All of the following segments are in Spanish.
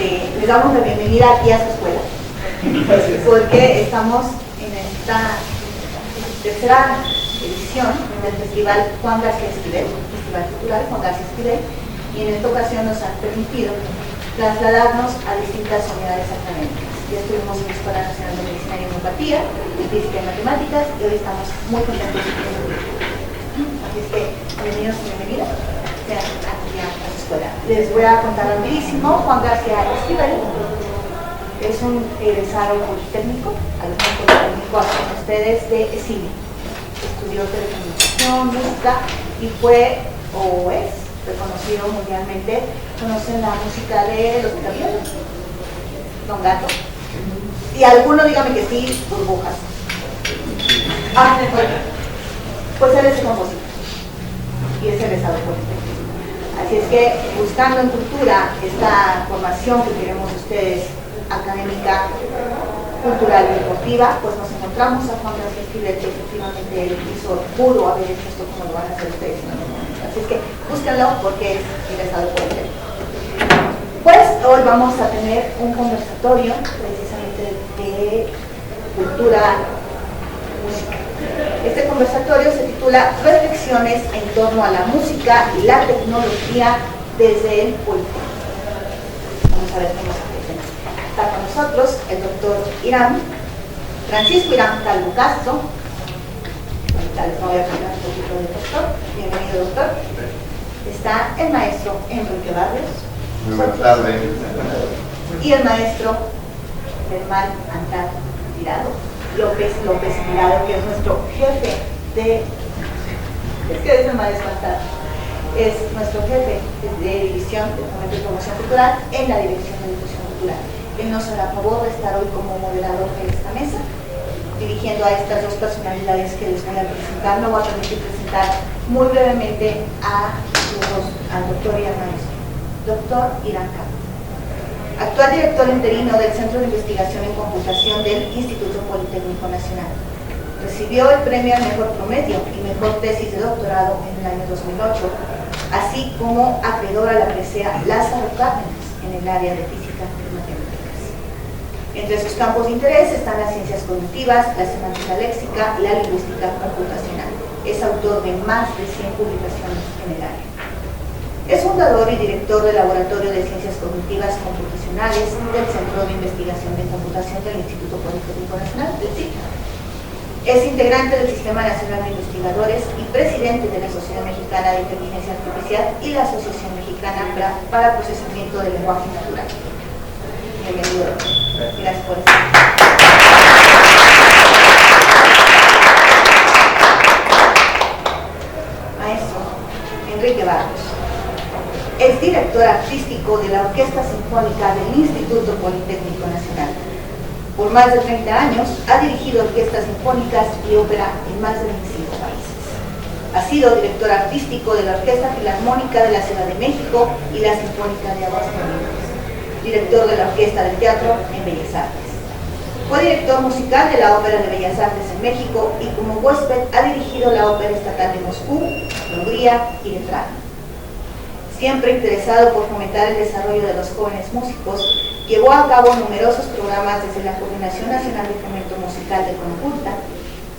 les damos la bienvenida aquí a su escuela, porque estamos en esta tercera edición del Festival Juan García Esquivel, Festival Cultural Juan García Esquivel, y en esta ocasión nos han permitido trasladarnos a distintas unidades académicas. Ya estuvimos en la Escuela Nacional de Medicina y Homeopatía, en Física y Matemáticas, y hoy estamos muy contentos de tenerlos. Así es que, bienvenidos y bienvenidas aquí a su escuela. Les voy a contar rapidísimo. Juan García Esquivel es un egresado politécnico, alumno politécnico con ustedes de cine. Estudió telecomunicación, música y fue, o es, reconocido mundialmente. ¿Conocen la música de Los Picapiedras? Don Gato. Y alguno dígame que sí, Burbujas. Pues él es el compositor y es egresado politécnico. Así es que, buscando en cultura esta formación que queremos ustedes, académica, cultural y deportiva, pues nos encontramos a Juan García Esquivel, que efectivamente él pudo haber hecho esto como lo van a hacer ustedes. Así es que búsquenlo porque es egresado politécnico. Pues hoy vamos a tener un conversatorio precisamente de cultura, música. Este conversatorio se titula Reflexiones en torno a la música y la tecnología desde el Politécnico. Vamos a ver cómo se presenta. Está con nosotros el doctor Francisco Irán Calvo Castro. Ahorita les voy a contar un poquito del doctor. Bienvenido, doctor. Está el maestro Enrique Barrios. Muy buenas tardes. Y el maestro Germán Antar Tirado, López Tirado, que es nuestro jefe de... ¿Qué es el maestro Antar? Es nuestro jefe de división de Fomento y Promoción Cultural en la Dirección de Difusión Cultural. Él nos hará favor de estar hoy como moderador de esta mesa, dirigiendo a estas dos personalidades que les voy a presentar. No voy a permitir presentar muy brevemente al doctor y al maestro. Doctor Irán Calvo, actual director interino del Centro de Investigación en Computación del Instituto Politécnico Nacional. Recibió el premio al mejor promedio y mejor tesis de doctorado en el año 2008, así como acreedor a la presea Lázaro Cárdenas en el área de física y matemáticas. Entre sus campos de interés están las ciencias cognitivas, la semántica léxica y la lingüística computacional. Es autor de más de 100 publicaciones en el área. Es fundador y director del Laboratorio de Ciencias Cognitivas Computacionales del Centro de Investigación de Computación del Instituto Politécnico Nacional, del CIC. Es integrante del Sistema Nacional de Investigadores y presidente de la Sociedad Mexicana de Inteligencia Artificial y la Asociación Mexicana para Procesamiento del Lenguaje Natural. Bienvenido. Gracias por estar. Maestro Enrique Barrios. Es director artístico de la Orquesta Sinfónica del Instituto Politécnico Nacional. Por más de 30 años ha dirigido orquestas sinfónicas y ópera en más de 25 países. Ha sido director artístico de la Orquesta Filarmónica de la Ciudad de México y la Sinfónica de Aguascalientes. Director de la Orquesta del Teatro en Bellas Artes. Fue director musical de la Ópera de Bellas Artes en México y como huésped ha dirigido la Ópera Estatal de Moscú, de Hungría y de Praga. Siempre interesado por fomentar el desarrollo de los jóvenes músicos, llevó a cabo numerosos programas desde la Coordinación Nacional de Fomento Musical de Conculta,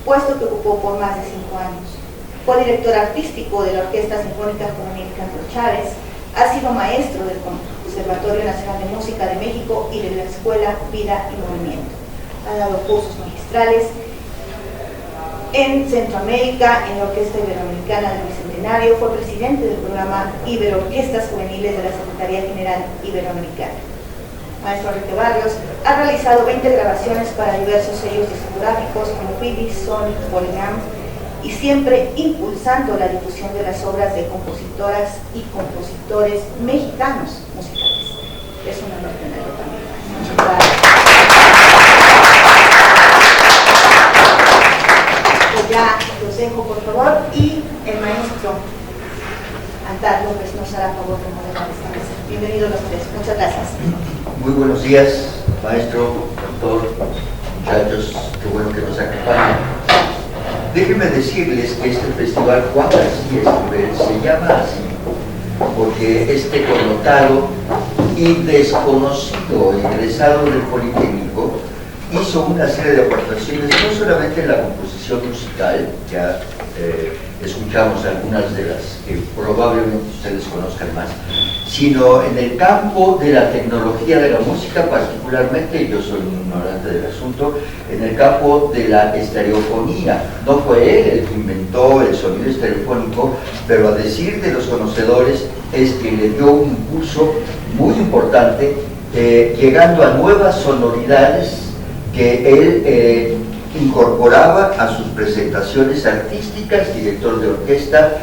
puesto que ocupó por más de 5 años. Fue director artístico de la Orquesta Sinfónica Juvenil Cantón Chávez, ha sido maestro del Conservatorio Nacional de Música de México y de la Escuela Vida y Movimiento. Ha dado cursos magistrales en Centroamérica, en la Orquesta Iberoamericana del Bicentenario, fue presidente del programa Iberoorquestas Juveniles de la Secretaría General Iberoamericana. Maestro Enrique Barrios ha realizado 20 grabaciones para diversos sellos discográficos como Philips, Sony, Polygram, y siempre impulsando la difusión de las obras de compositoras y compositores mexicanos musicales. Es un honor tenerlo también. Muchas gracias. Ya los dejo, por favor, y el maestro Antar López nos hará favor de moderar esta mesa. Bienvenidos los tres. Muchas gracias. Muy buenos días, maestro, doctor, muchachos, qué bueno que nos acompañan. Déjenme decirles que este festival Juan García Esquivel se llama así porque este connotado y desconocido egresado del Politécnico, hizo una serie de aportaciones, no solamente en la composición musical, ya escuchamos algunas de las que probablemente ustedes conozcan más, sino en el campo de la tecnología de la música, particularmente, yo soy un ignorante del asunto, en el campo de la estereofonía. No fue él el que inventó el sonido estereofónico, pero a decir de los conocedores es que le dio un impulso muy importante, llegando a nuevas sonoridades que él incorporaba a sus presentaciones artísticas, director de orquesta,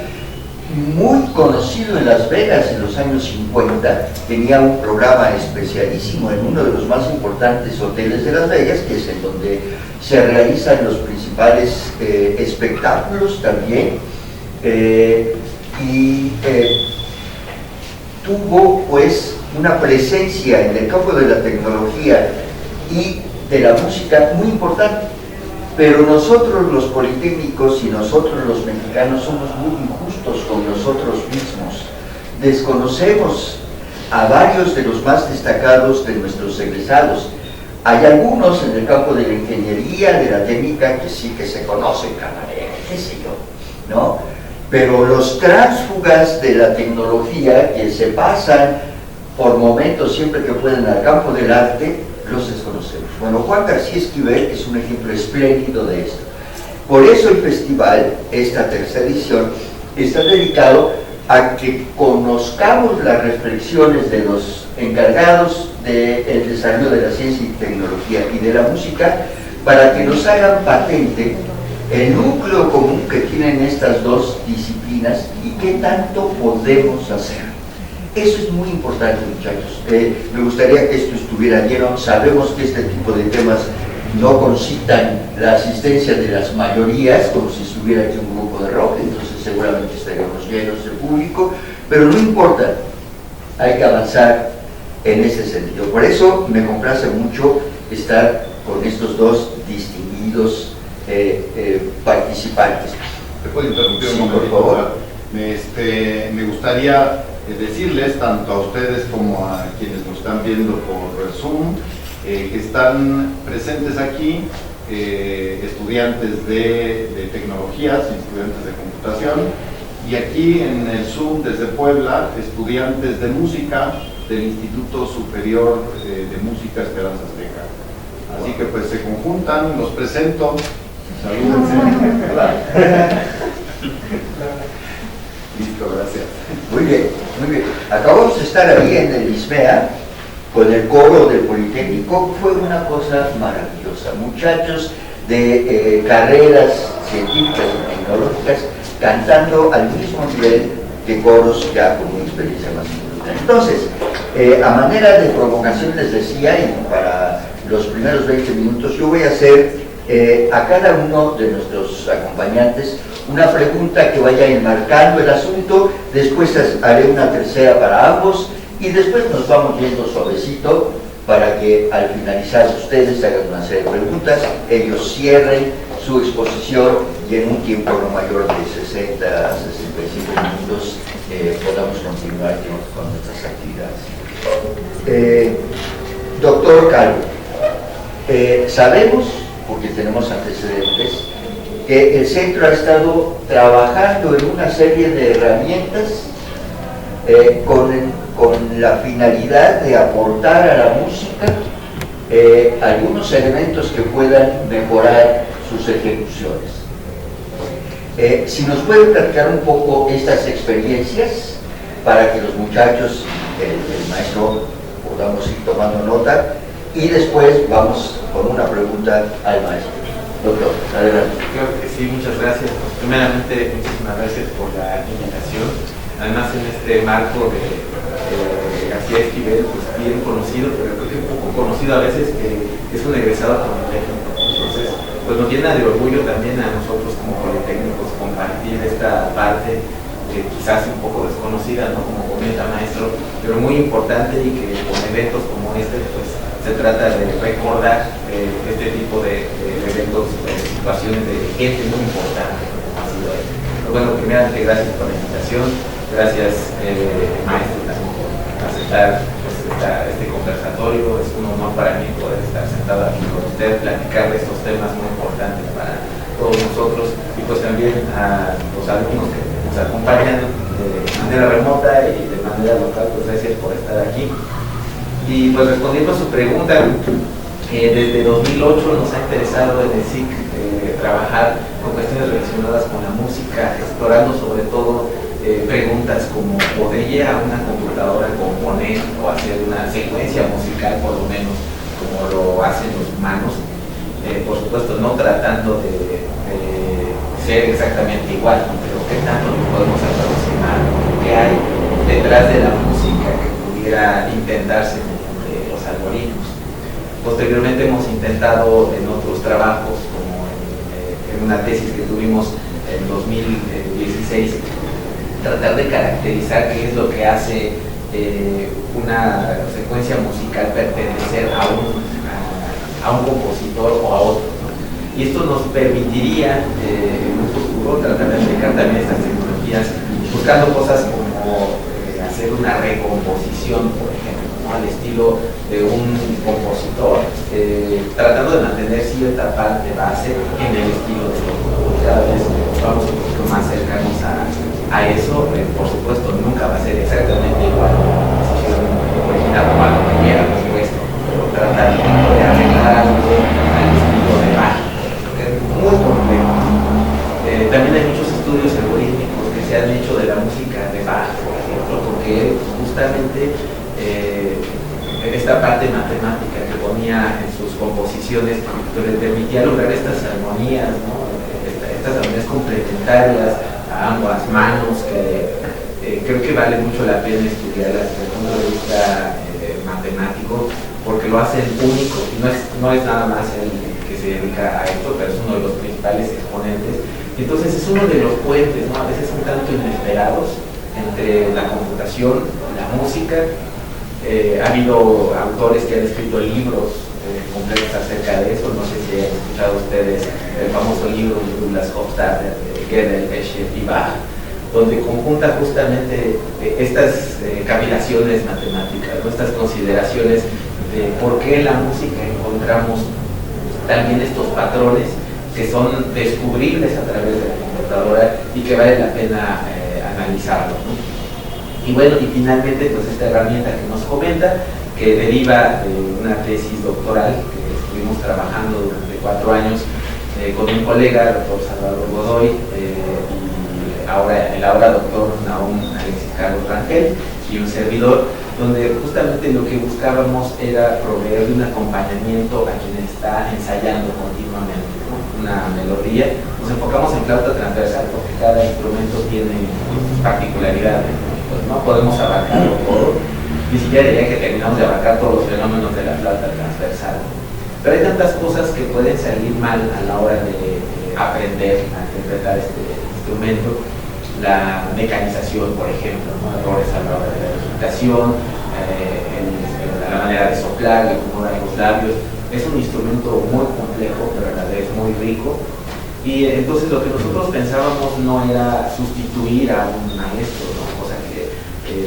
muy conocido en Las Vegas en los años 50, tenía un programa especialísimo en uno de los más importantes hoteles de Las Vegas, que es en donde se realizan los principales espectáculos también, tuvo pues una presencia en el campo de la tecnología y de la música muy importante. Pero nosotros los politécnicos y nosotros los mexicanos somos muy injustos con nosotros mismos. Desconocemos a varios de los más destacados de nuestros egresados. Hay algunos en el campo de la ingeniería, de la técnica, que sí que se conocen, camarero, qué sé yo, ¿no? Pero los tránsfugas de la tecnología que se pasan por momentos siempre que pueden al campo del arte, los desconocemos. Bueno, Juan García Esquivel es un ejemplo espléndido de esto. Por eso el festival, esta tercera edición, está dedicado a que conozcamos las reflexiones de los encargados del desarrollo de la ciencia y tecnología y de la música, para que nos hagan patente el núcleo común que tienen estas dos disciplinas y qué tanto podemos hacer. Eso es muy importante, muchachos. Me gustaría que esto estuviera lleno. Sabemos que este tipo de temas no concitan la asistencia de las mayorías, como si estuviera aquí un grupo de rock, entonces seguramente estaríamos llenos de público, pero no importa, hay que avanzar en ese sentido. Por eso me complace mucho estar con estos dos distinguidos participantes. ¿Me puedo interrumpir un momento, por favor? Me gustaría decirles, tanto a ustedes como a quienes nos están viendo por Zoom, que están presentes aquí estudiantes de tecnologías, estudiantes de computación, y aquí en el Zoom desde Puebla, estudiantes de música del Instituto Superior de Música Esperanza Azteca. Así que pues se conjuntan, los presento, salúdense. Listo, gracias. Muy bien, muy bien. Acabamos de estar ahí en el ISMEA con el coro del Politécnico. Fue una cosa maravillosa. Muchachos de carreras científicas y tecnológicas cantando al mismo nivel de coros ya con una experiencia más importante. Entonces, a manera de provocación les decía, y para los primeros 20 minutos, yo voy a hacer a cada uno de nuestros acompañantes una pregunta que vaya enmarcando el asunto, después haré una tercera para ambos y después nos vamos yendo suavecito para que al finalizar ustedes hagan una serie de preguntas, ellos cierren su exposición y en un tiempo no mayor de 60 a 65 minutos podamos continuar con nuestras actividades. Doctor Calvo, sabemos, porque tenemos antecedentes, que el centro ha estado trabajando en una serie de herramientas con la finalidad de aportar a la música algunos elementos que puedan mejorar sus ejecuciones. Si nos puede platicar un poco estas experiencias para que los muchachos, el maestro, podamos ir tomando nota y después vamos con una pregunta al maestro. Doctor, adelante. Claro que sí, muchas gracias. Primeramente, muchísimas gracias por la invitación. Además, en este marco de García Esquivel, pues bien conocido, pero creo que un poco conocido a veces, que es un egresado politécnico. Entonces, pues nos llena de orgullo también a nosotros como politécnicos compartir esta parte quizás un poco desconocida, ¿no? Como comenta maestro, pero muy importante y que con eventos como este, pues se trata de recordar este tipo de eventos, situaciones de gente muy importante como ha sido él. Pero bueno, primeramente gracias por la invitación, gracias maestro también por aceptar pues, este conversatorio. Es un honor para mí poder estar sentado aquí con usted, platicar de estos temas muy importantes para todos nosotros, y pues también a los alumnos que nos acompañan de manera remota y de manera local. Pues gracias por estar aquí. Y pues respondiendo a su pregunta, desde 2008 nos ha interesado en el SIC trabajar con cuestiones relacionadas con la música, explorando sobre todo preguntas como ¿podría una computadora componer o hacer una secuencia musical, por lo menos como lo hacen los humanos? Por supuesto, no tratando de ser exactamente igual, ¿no? Pero qué tanto nos podemos aproximar, qué hay detrás de la música que pudiera intentarse mediante los algoritmos. Posteriormente hemos intentado en otros trabajos, como en una tesis que tuvimos en 2016, tratar de caracterizar qué es lo que hace una secuencia musical pertenecer a un compositor o a otro, ¿no? Y esto nos permitiría en un futuro tratar de aplicar también estas tecnologías buscando cosas como hacer una recomposición, por ejemplo, ¿no? Al estilo de un compositor, tratando de mantener cierta parte base en el estilo de otro. Cada vez vamos un poquito más cercanos a eso. Por supuesto, nunca va a ser exactamente igual a una composición original o a lo que hubiéramos puesto, pero tratar de arreglar algo al estilo de Bach, que es muy complejo. También hay muchos estudios algorítmicos que se han hecho de la música de Bach, por ejemplo, porque justamente esta parte matemática que ponía en sus composiciones que le permitía lograr estas armonías, ¿no? Estas armonías complementarias a ambas manos, que creo que vale mucho la pena estudiarlas desde el punto de vista matemático, porque lo hacen único. No es nada más el que se dedica a esto, pero es uno de los principales exponentes. Entonces es uno de los puentes, ¿no? A veces un tanto inesperados entre la computación, la música. Ha habido autores que han escrito libros completos acerca de eso. No sé si han escuchado ustedes el famoso libro de Douglas Hofstadter, de Gödel, Escher y Bach, donde conjunta justamente estas cavilaciones matemáticas, ¿no? Estas consideraciones de por qué en la música encontramos también estos patrones que son descubribles a través de la computadora y que vale la pena analizarlo, ¿no? Y bueno, y finalmente pues esta herramienta que nos comenta, que deriva de una tesis doctoral que estuvimos trabajando durante 4 años con un colega, el doctor Salvador Godoy, y el ahora doctor Nahum Alexis Carlos Rangel, y un servidor, donde justamente lo que buscábamos era proveer de un acompañamiento a quien está ensayando continuamente, ¿no? Una melodía. Nos enfocamos en flauta transversal porque cada instrumento tiene particularidades, pues no podemos abarcarlo todo, ni siquiera diría que terminamos de abarcar todos los fenómenos de la flauta transversal, pero hay tantas cosas que pueden salir mal a la hora de aprender a interpretar este instrumento. La mecanización, por ejemplo, ¿no? Errores a la hora de la digitación, la manera de soplar, la acomodar los labios. Es un instrumento muy complejo, pero a la vez muy rico. Y entonces lo que nosotros pensábamos no era sustituir a un maestro, ¿no? Cosa que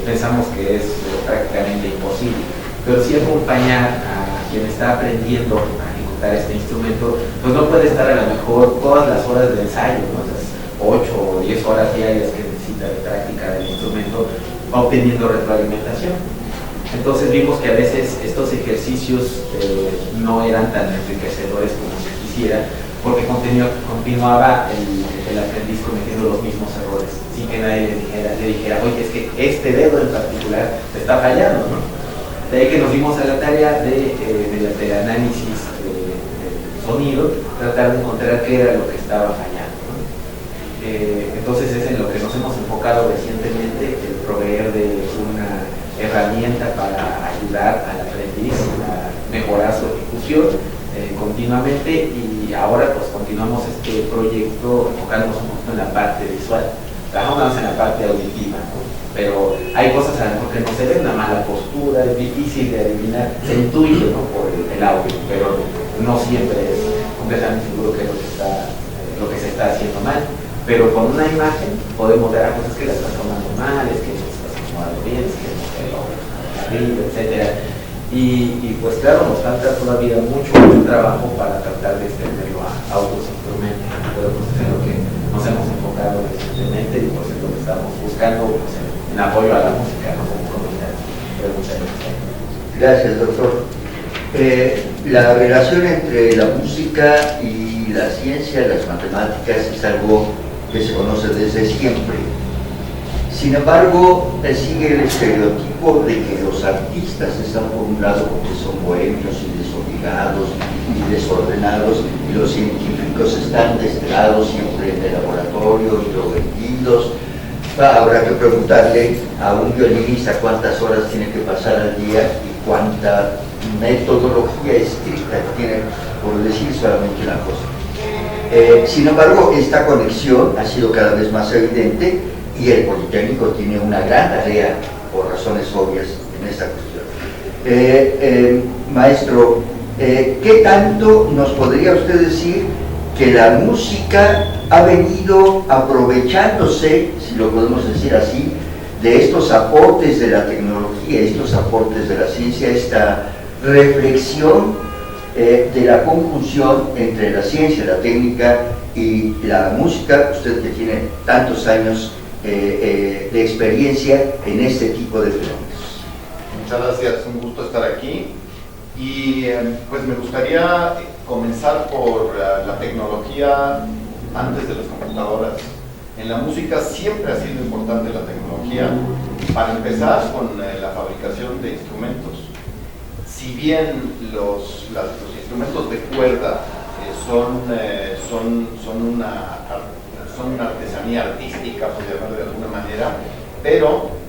pensamos que es prácticamente imposible, pero sí acompañar a quien está aprendiendo a ejecutar este instrumento. Pues no puede estar a lo mejor todas las horas de ensayo, ¿no? Esas 8 o 10 horas diarias que necesita de práctica del instrumento, obteniendo retroalimentación. Entonces vimos que a veces estos ejercicios no eran tan enriquecedores como se quisiera, porque continuaba el aprendiz cometiendo los mismos errores, sin que nadie le dijera, oye, es que este dedo en particular está fallando, ¿no? De ahí que nos dimos a la tarea mediante el análisis del sonido, tratar de encontrar qué era lo que estaba fallando, ¿no? Entonces es en lo que nos hemos enfocado recientemente, el proveer de una herramienta para ayudar al aprendiz a mejorar su ejecución continuamente, y ahora pues continuamos este proyecto enfocándonos un poquito en la parte visual. Trabajamos en la parte auditiva, ¿no? Pero hay cosas a lo mejor que no se ven, una mala postura, es difícil de adivinar, se intuye, ¿no? Por el audio, pero no siempre es completamente seguro que es lo que se está haciendo mal. Pero con una imagen podemos ver cosas que las estás tomando mal, es que no estás acomodando bien, es que no te lo sonido, etcétera. Y pues claro, nos falta todavía mucho trabajo para tratar de extenderlo a otros instrumentos, pero pues es en lo que nos hemos enfocado recientemente y pues es lo que estamos buscando pues, en apoyo a la música, ¿no? Como comunidad. Pero muchas gracias. Gracias, doctor. La relación entre la música y la ciencia, las matemáticas, es algo que se conoce desde siempre. Sin embargo, sigue el estereotipo de que los artistas están por un lado porque son bohemios y desobligados y desordenados, y los científicos están de este lado siempre en el laboratorio, introvertidos. Habrá que preguntarle a un violinista cuántas horas tiene que pasar al día y cuánta metodología estricta tiene, por decir solamente una cosa. Sin embargo, esta conexión ha sido cada vez más evidente y el Politécnico tiene una gran tarea, por razones obvias, en esta cuestión. Maestro, ¿qué tanto nos podría usted decir que la música ha venido aprovechándose, si lo podemos decir así, de estos aportes de la tecnología, estos aportes de la ciencia, esta reflexión de la conjunción entre la ciencia, la técnica y la música, usted que tiene tantos años de experiencia en este tipo de fenómenos? Muchas gracias, un gusto estar aquí. Y pues me gustaría comenzar por la tecnología antes de las computadoras. En la música siempre ha sido importante la tecnología, para empezar con la fabricación de instrumentos. Si bien los instrumentos de cuerda son una artesanía artística, por llamarlo de alguna manera, pero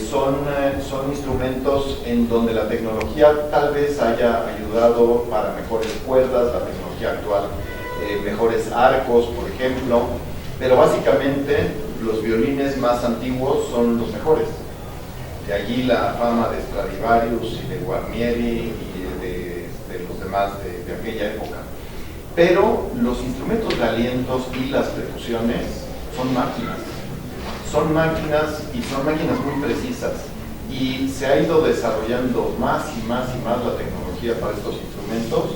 son instrumentos en donde la tecnología tal vez haya ayudado para mejores cuerdas, la tecnología actual, mejores arcos, por ejemplo, pero básicamente los violines más antiguos son los mejores. De allí la fama de Stradivarius y de Guarnieri y de los demás de aquella época. Pero los instrumentos de alientos y las percusiones son máquinas. Son máquinas y son máquinas muy precisas. Y se ha ido desarrollando más y más y más la tecnología para estos instrumentos,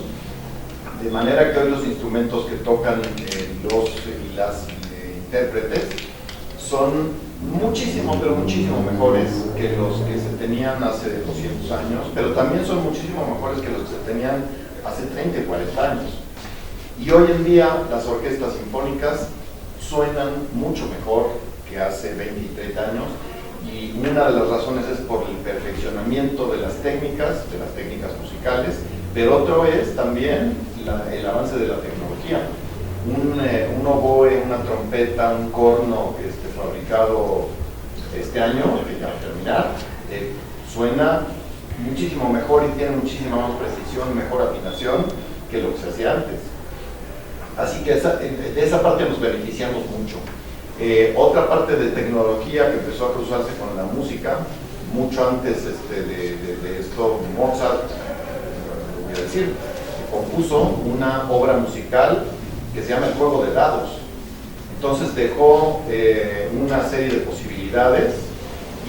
de manera que hoy los instrumentos que tocan los y las intérpretes son muchísimo, pero muchísimo mejores que los que se tenían hace 200 años, pero también son muchísimo mejores que los que se tenían hace 30 y 40 años. Y hoy en día las orquestas sinfónicas suenan mucho mejor que hace 20 y 30 años, y una de las razones es por el perfeccionamiento de las técnicas musicales, pero otro es también el avance de la tecnología. Un oboe, una trompeta, un corno fabricado este año, que ya va a terminar, suena muchísimo mejor y tiene muchísima más precisión, mejor afinación que lo que se hacía antes. Así que de esa parte nos beneficiamos mucho. Otra parte de tecnología que empezó a cruzarse con la música, mucho antes de esto, Mozart, voy a decir, compuso una obra musical que se llama El juego de dados. Entonces dejó una serie de posibilidades,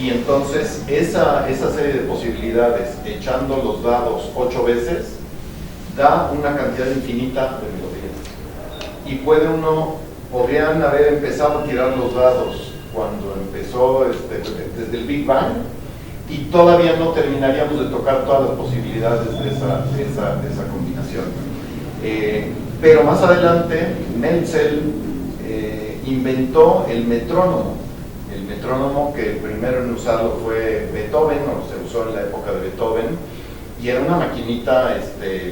y entonces esa serie de posibilidades, echando los dados 8 veces, da una cantidad infinita de melodías. Y podrían haber empezado a tirar los dados cuando empezó desde el Big Bang, y todavía no terminaríamos de tocar todas las posibilidades de esa combinación. Pero más adelante, Menzel inventó el metrónomo. El metrónomo, que el primero en usarlo fue Beethoven, o se usó en la época de Beethoven, y era una maquinita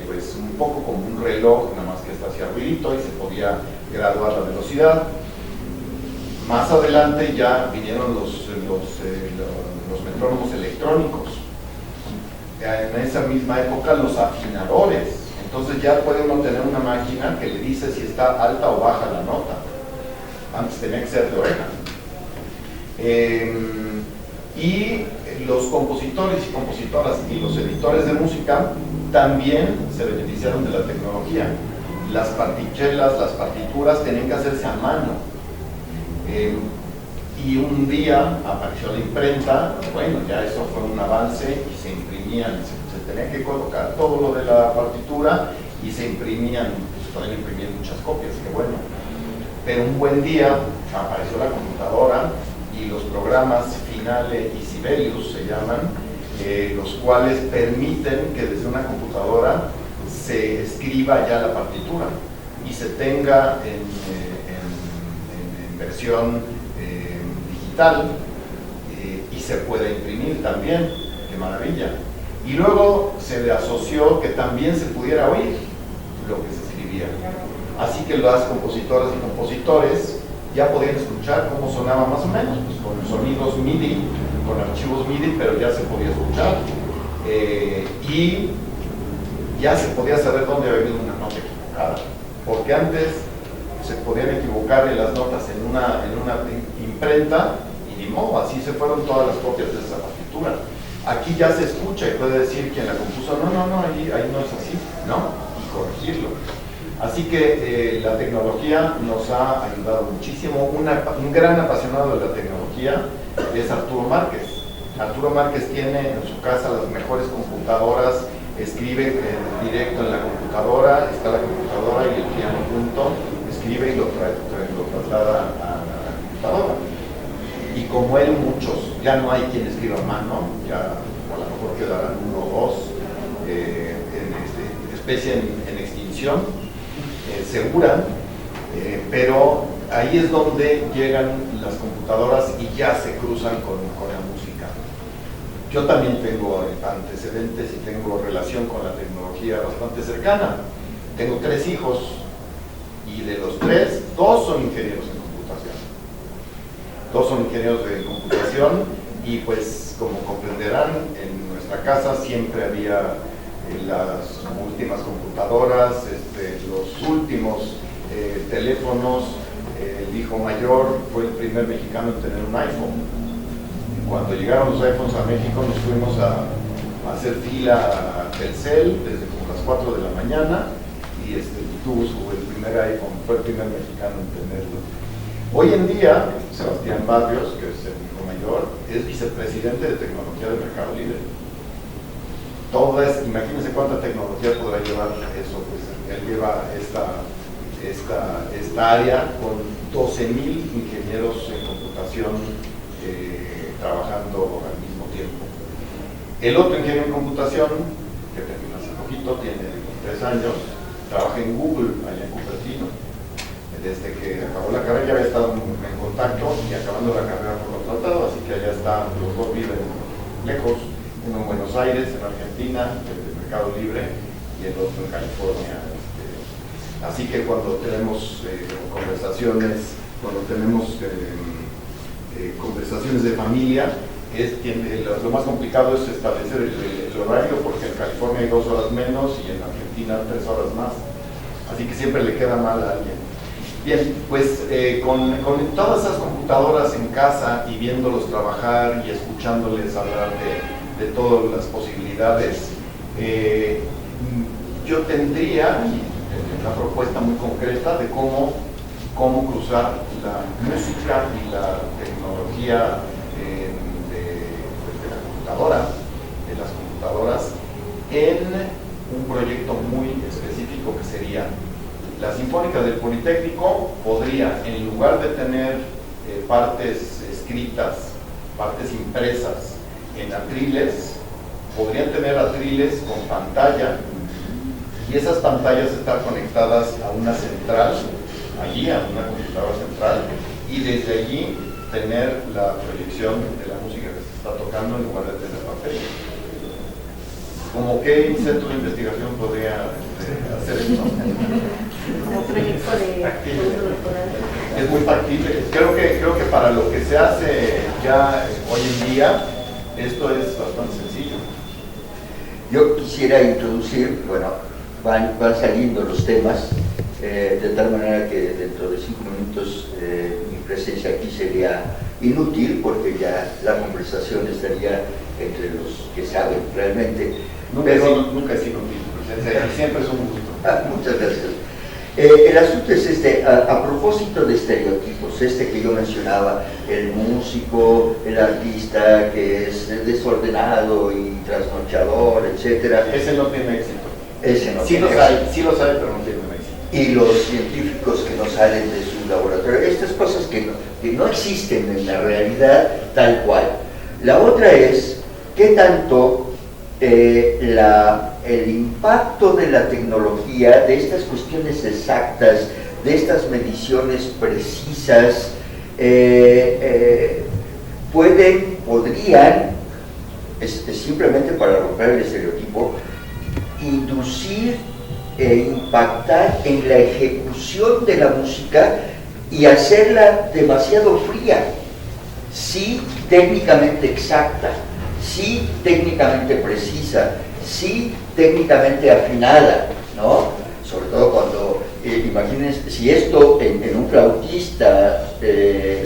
pues un poco como un reloj, nada más que hacía ruidito y se podía graduar la velocidad. Más adelante ya vinieron los metrónomos electrónicos. En esa misma época los afinadores. Entonces ya puede uno tener una máquina que le dice si está alta o baja la nota. Antes tenía que ser de oreja. Y los compositores y compositoras y los editores de música también se beneficiaron de la tecnología. Las partichelas, las partituras tenían que hacerse a mano. y un día apareció la imprenta. Bueno, ya eso fue un avance y se imprimían, se tenía que colocar todo lo de la partitura y se imprimían, pues pueden imprimir muchas copias, qué bueno. Pero un buen día apareció la computadora y los programas Finale y Sibelius se llaman, los cuales permiten que desde una computadora se escriba ya la partitura y se tenga en versión digital y se puede imprimir también. ¡Qué maravilla! Y luego se le asoció que también se pudiera oír lo que se escribía. Así que las compositoras y compositores ya podían escuchar cómo sonaba más o menos, pues con sonidos MIDI, con archivos MIDI, pero ya se podía escuchar. Y ya se podía saber dónde había habido una nota equivocada. Porque antes se podían equivocar en las notas en una imprenta y ni modo, así se fueron todas las copias de esa partitura. Aquí ya se escucha y puede decir quien la compuso, no, ahí no es así, ¿no? Y corregirlo. Así que la tecnología nos ha ayudado muchísimo. Un gran apasionado de la tecnología es Arturo Márquez. Arturo Márquez tiene en su casa las mejores computadoras, escribe directo en la computadora, está la computadora y el piano junto, escribe y lo traslada a la computadora. Y como él, muchos, ya no hay quien escriba a mano, ya a lo mejor quedarán uno o dos, especie en extinción, segura, pero ahí es donde llegan las computadoras y ya se cruzan con la música. Yo también tengo antecedentes y tengo relación con la tecnología bastante cercana. Tengo 3 hijos y de los 3, 2 son ingenieros en computación. 2 son ingenieros de computación y pues como comprenderán, en nuestra casa siempre había las últimas computadoras, los últimos teléfonos. El hijo mayor fue el primer mexicano en tener un iPhone. Cuando llegaron los iPhones a México nos fuimos a hacer fila a Telcel desde como las 4 de la mañana y tuvo el primer iPhone, fue el primer mexicano en tenerlo. Hoy en día, Sebastián Barrios, que es el hijo mayor, es vicepresidente de tecnología de Mercado Libre. Imagínense cuánta tecnología podrá llevar eso, pues él lleva esta área con 12,000 ingenieros en computación trabajando al mismo tiempo. El otro ingeniero en computación, que terminó hace poquito, tiene 3 años, trabaja en Google, allá en Cupertino. Desde que acabó la carrera ya había estado en contacto y acabando la carrera fue contratado, así que allá está, los dos viven lejos, uno en Buenos Aires, en Argentina, de Mercado Libre, y el otro en California. Así que cuando tenemos conversaciones, conversaciones de familia, lo más complicado es establecer el horario, porque en California hay 2 horas menos y en Argentina 3 horas más. Así que siempre le queda mal a alguien. Bien, pues con todas esas computadoras en casa y viéndolos trabajar y escuchándoles hablar de todas las posibilidades, yo tendría una propuesta muy concreta de cómo cruzar la música y la tecnología de la computadora, de las computadoras, en un proyecto muy específico que sería la Sinfónica del Politécnico. Podría, en lugar de tener partes escritas, partes impresas en atriles, podrían tener atriles con pantalla y esas pantallas estar conectadas a una central, allí a una computadora central, y desde allí tener la proyección de la música que se está tocando en lugar de tener papel. ¿Cómo qué centro de investigación podría hacer esto? Como proyecto de doctoral. Es muy factible. Creo que para lo que se hace ya hoy en día, esto es bastante sencillo. Yo quisiera introducir, van saliendo los temas, de tal manera que dentro de 5 minutos mi presencia aquí sería inútil, porque ya la conversación estaría entre los que saben realmente. Nunca es inútil tu presencia, y siempre es un gusto. Muchas gracias. El asunto es a propósito de estereotipos, que yo mencionaba, el músico, el artista que es desordenado y trasnochador, etc. Ese no tiene éxito. Ese no sí tiene lo éxito. sabe, sí lo sabe, pero no tiene éxito. Y los científicos que no salen de su laboratorio, estas cosas que no existen en la realidad tal cual. La otra es, ¿qué tanto el impacto de la tecnología, de estas cuestiones exactas, de estas mediciones precisas, podrían, simplemente para romper el estereotipo, inducir e impactar en la ejecución de la música y hacerla demasiado fría, sí técnicamente exacta, sí técnicamente precisa, sí técnicamente afinada, ¿no? Sobre todo cuando, imagínense, si esto en un flautista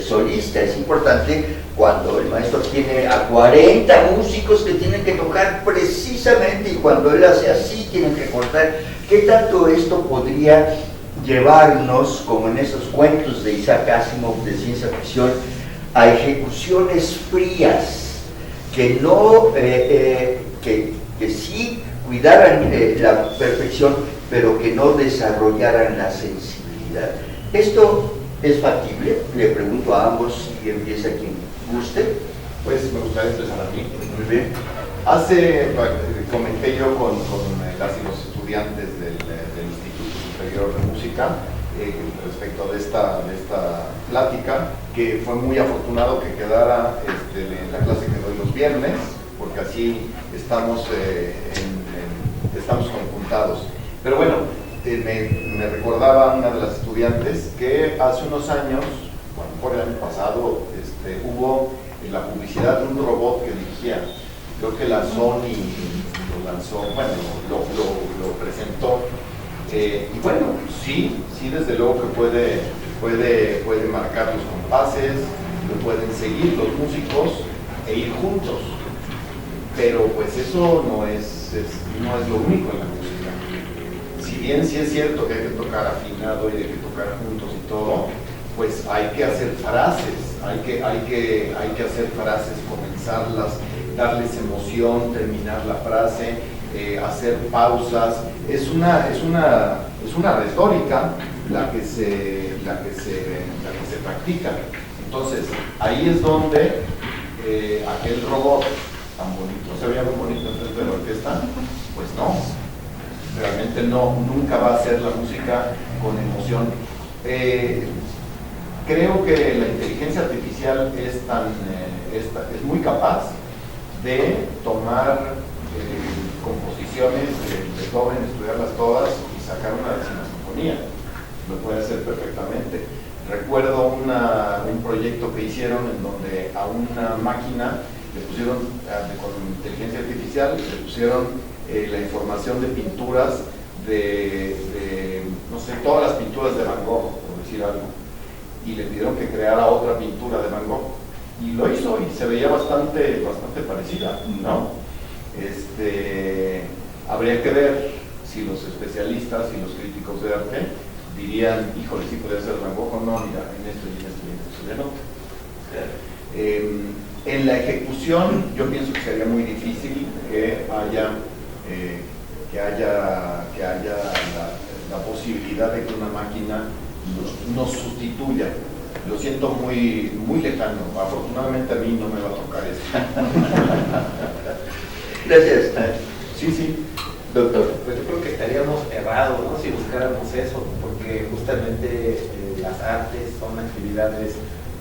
solista es importante, cuando el maestro tiene a 40 músicos que tienen que tocar precisamente, y cuando él hace así tienen que cortar, ¿qué tanto esto podría llevarnos, como en esos cuentos de Isaac Asimov de ciencia ficción, a ejecuciones frías que no, que sí cuidaran la perfección, pero que no desarrollaran la sensibilidad? ¿Esto es factible? Le pregunto a ambos y empieza quien guste. Pues me gustaría empezar a mí. Muy bien. Comenté yo con las y los estudiantes del Instituto Superior de Música respecto de esta plática, que fue muy afortunado que quedara en la clase que doy los viernes, porque así estamos conjuntados. Pero bueno, me recordaba una de las estudiantes que hace unos años, bueno, por el año pasado, hubo la publicidad de un robot que dirigía. Creo que la Sony lo lanzó, bueno, lo presentó. Y bueno, sí, desde luego que puede marcar los compases, lo pueden seguir los músicos e ir juntos. Pero pues eso no es lo único en la música. Si bien sí es cierto que hay que tocar afinado y hay que tocar juntos y todo, pues hay que hacer frases, hay que hacer frases, comenzarlas, darles emoción, terminar la frase, hacer pausas. Es una retórica la que se practica. Entonces, ahí es donde aquel robot tan bonito, se veía muy bonito enfrente de la orquesta, pues no, realmente nunca va a ser la música con emoción. Creo que la inteligencia artificial es muy capaz de tomar composiciones de Beethoven, estudiarlas todas y sacar una décima sinfonía. Lo puede hacer perfectamente. Recuerdo un proyecto que hicieron en donde a una máquina le pusieron, con inteligencia artificial, le pusieron la información de pinturas no sé, todas las pinturas de Van Gogh, por decir algo, y le pidieron que creara otra pintura de Van Gogh, y lo hizo y se veía bastante parecida, ¿no? Habría que ver si los especialistas y los críticos de arte dirían, híjole, sí podría ser Van Gogh, o no, mira, en esto y en esto y en esto, ¿no? En la ejecución yo pienso que sería muy difícil que haya la posibilidad de que una máquina nos sustituya. Lo siento muy lejano. Afortunadamente a mí no me va a tocar eso. Gracias. Sí, doctor. Pues yo creo que estaríamos errados, ¿no?, si buscáramos eso, porque justamente las artes son actividades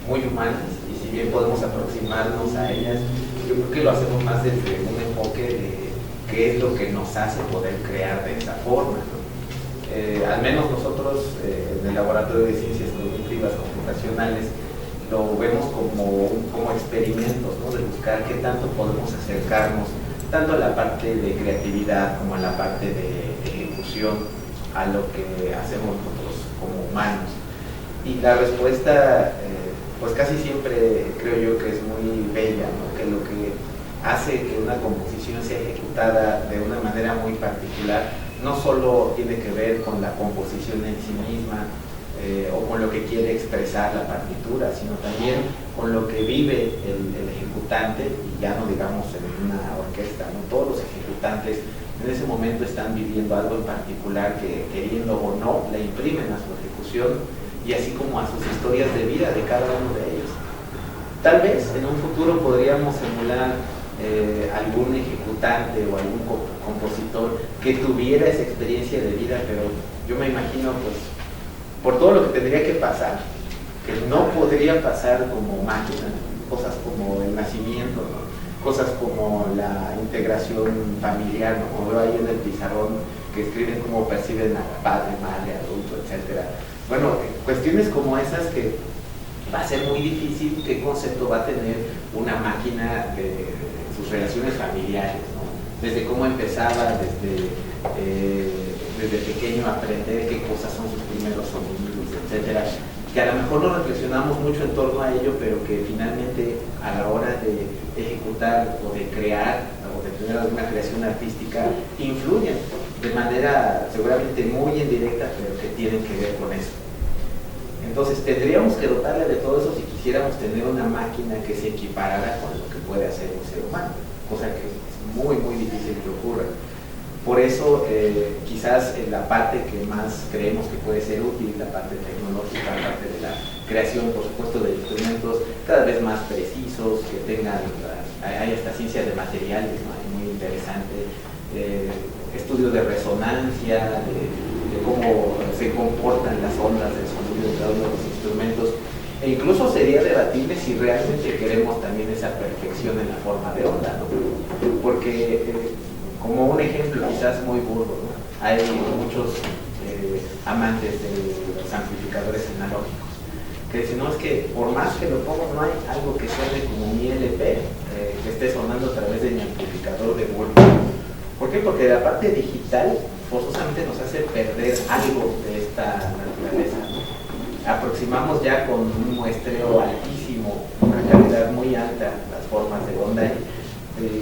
muy humanas, y si bien podemos aproximarnos a ellas, yo creo que lo hacemos más desde un enfoque de qué es lo que nos hace poder crear de esa forma, ¿no? Al menos nosotros en el Laboratorio de Ciencias Cognitivas Computacionales lo vemos como experimentos, ¿no?, de buscar qué tanto podemos acercarnos tanto a la parte de creatividad como a la parte de ejecución a lo que hacemos nosotros como humanos. Y la respuesta pues casi siempre creo yo que es muy bella, ¿no?, que lo que hace que una composición sea ejecutada de una manera muy particular. No solo tiene que ver con la composición en sí misma o con lo que quiere expresar la partitura, sino también con lo que vive el ejecutante, y ya no digamos en una orquesta, ¿no? Todos los ejecutantes en ese momento están viviendo algo en particular que, queriendo o no, le imprimen a su ejecución, y así como a sus historias de vida de cada uno de ellos. Tal vez en un futuro podríamos emular algún ejecutante o algún compositor que tuviera esa experiencia de vida, pero yo me imagino, pues, por todo lo que tendría que pasar, que no podría pasar como máquina, cosas como el nacimiento, ¿no? Cosas como la integración familiar, ¿no? Como veo ahí en el pizarrón que escriben cómo perciben a padre, madre, adulto, etc. Bueno, cuestiones como esas que va a ser muy difícil qué concepto va a tener una máquina de sus relaciones familiares, ¿no? Desde cómo empezaba, desde pequeño aprender qué cosas son sus primeros sonidos, etcétera, que a lo mejor no reflexionamos mucho en torno a ello, pero que finalmente a la hora de ejecutar o de crear o de tener alguna creación artística influyen de manera seguramente muy indirecta, pero que tienen que ver con eso. Entonces tendríamos que dotarle de todo eso si quisiéramos tener una máquina que se equiparara con lo que puede hacer un ser humano, cosa que es muy difícil que ocurra. Por eso quizás la parte que más creemos que puede ser útil, la parte tecnológica, la parte de la creación, por supuesto, de instrumentos cada vez más precisos, que tengan, hay hasta ciencia de materiales, ¿no? Muy interesante, estudios de resonancia, de cómo se comportan las ondas del sonido de cada uno de los instrumentos, e incluso sería debatible si realmente queremos también esa perfección en la forma de onda, ¿no? Porque como un ejemplo quizás muy burdo, ¿no? Hay muchos amantes de los amplificadores analógicos que dicen, no, es que por más que lo pongo no hay algo que suene como mi LP que esté sonando a través de mi amplificador de vuelta. ¿Por qué? Porque la parte digital forzosamente nos hace perder algo de esta naturaleza, ¿no? Aproximamos ya con un muestreo altísimo, una calidad muy alta, las formas de onda.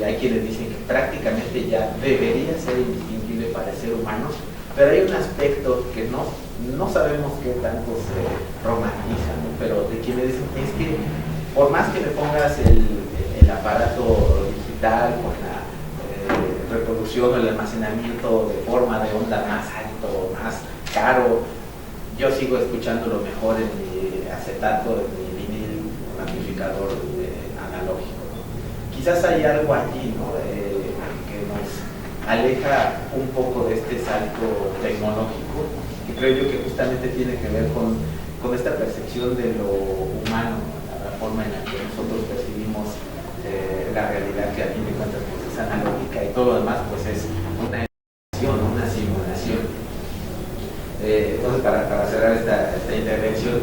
Hay quienes dicen que prácticamente ya debería ser indistinguible para el ser humano, pero hay un aspecto que no sabemos qué tanto se romantiza, ¿no? Pero de quienes dicen es que por más que me pongas el aparato digital con la reproducción o el almacenamiento de forma de onda más alto, más caro, yo sigo escuchando lo mejor en mi acetato, en mi vinil, un amplificador analógico. Quizás hay algo allí, ¿no? Que nos aleja un poco de este salto tecnológico, que creo yo que justamente tiene que ver con esta percepción de lo humano, la forma en la que nosotros percibimos la realidad, que a fin de cuentas pues, es analógica, y todo lo demás pues es una ilusión, una simulación. Entonces, para cerrar esta intervención,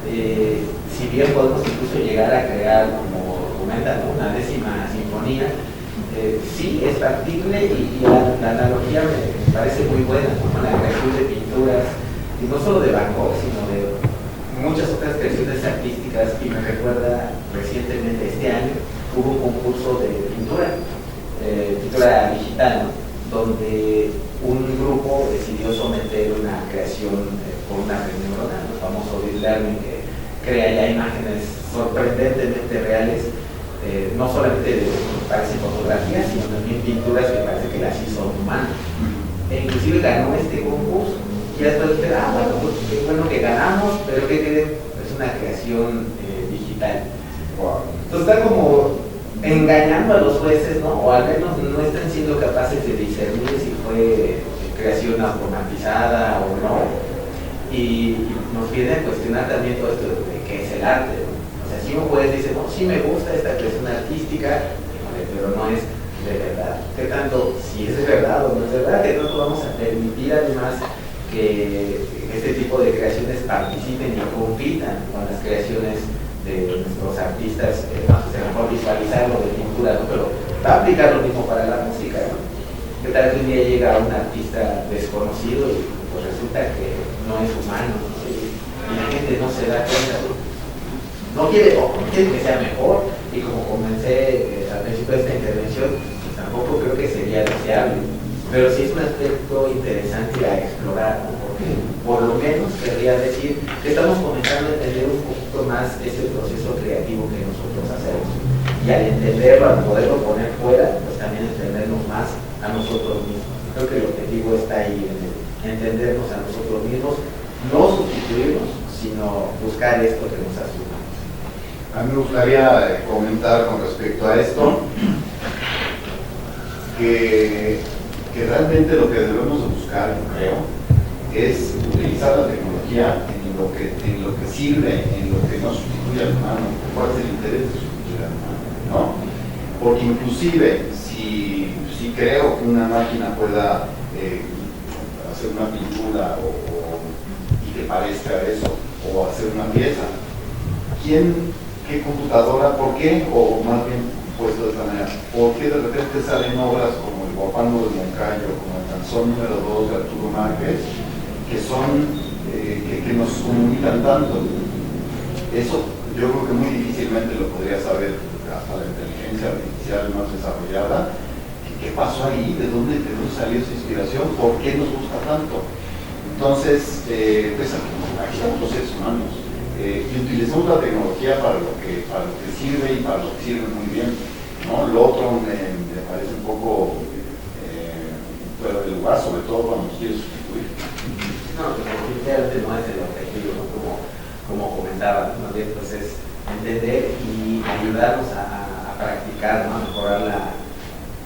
si bien podemos incluso llegar a crear, como comentan, una 10ª sinfonía, sí es factible, y la analogía me parece muy buena, ¿no? La creación de pinturas, y no solo de Van Gogh, sino de muchas otras creaciones artísticas. Y me recuerda recientemente, este año, hubo un concurso de pintura digital, ¿no? Donde un grupo decidió someter una creación por una red neuronal, el famoso deep learning, que crea ya imágenes sorprendentemente reales, no solamente parece fotografías, sino también pinturas que parece que las hizo un humano. E inclusive ganó este concurso, y después dije, bueno, pues qué bueno que ganamos, pero ¿qué creen? Es una creación digital. Entonces está como engañando a los jueces, ¿no? O al menos no están siendo capaces de discernir si fue creación automatizada o no. Y nos viene a cuestionar también todo esto de qué es el arte, ¿no? O sea, si un juez dice, no, sí me gusta esta creación artística, pero no es de verdad. ¿Qué tanto, si es de verdad o no es de verdad? ¿Qué tanto vamos a permitir además que este tipo de creaciones participen y compitan con las creaciones de nuestros artistas? Vamos a mejor visualizarlo de pintura, ¿no? Pero va a aplicar lo mismo para la música, ¿no? ¿Qué tal que un día llega un artista desconocido y pues resulta que no es humano, ¿no? Y la gente no se da cuenta, ¿no? No quiere que sea mejor, y como comencé al principio de esta intervención, pues tampoco creo que sería deseable, pero sí es un aspecto interesante a explorar, ¿no? Porque por lo menos querría decir que estamos comenzando a entender un poquito más ese proceso creativo que nosotros hacemos, y al entenderlo, al poderlo poner fuera, pues también entendernos más a nosotros mismos. Creo que el objetivo está ahí, en entendernos a nosotros mismos, no sustituirnos, sino buscar esto que nos asuma. A mí me gustaría comentar con respecto a esto que realmente lo que debemos de buscar, yo creo, es utilizar la tecnología en lo que sirve, en lo que no sustituye al humano. ¿Cuál es el interés de sustituir al humano? ¿No? Porque inclusive si creo que una máquina pueda hacer una pintura y que parezca eso, o hacer una pieza, ¿qué computadora, por qué, o más bien puesto de esta manera, por qué de repente salen obras como El Guapando de Moncayo, como El Danzón número 2 de Arturo Márquez, que son, que nos comunican tanto? Eso yo creo que muy difícilmente lo podría saber hasta la inteligencia artificial más desarrollada. ¿Qué pasó ahí? ¿De dónde salió esa inspiración? ¿Por qué nos gusta tanto? Entonces, pues aquí estamos los seres humanos, y utilizamos la tecnología para lo que sirve y para lo que sirve muy bien, ¿no? Lo otro me parece un poco fuera de lugar, sobre todo cuando nos quiere sustituir. No, definitivamente no es el objetivo, ¿no? Como comentaba, ¿no? Pues es entender y ayudarnos a practicar, ¿no? A mejorar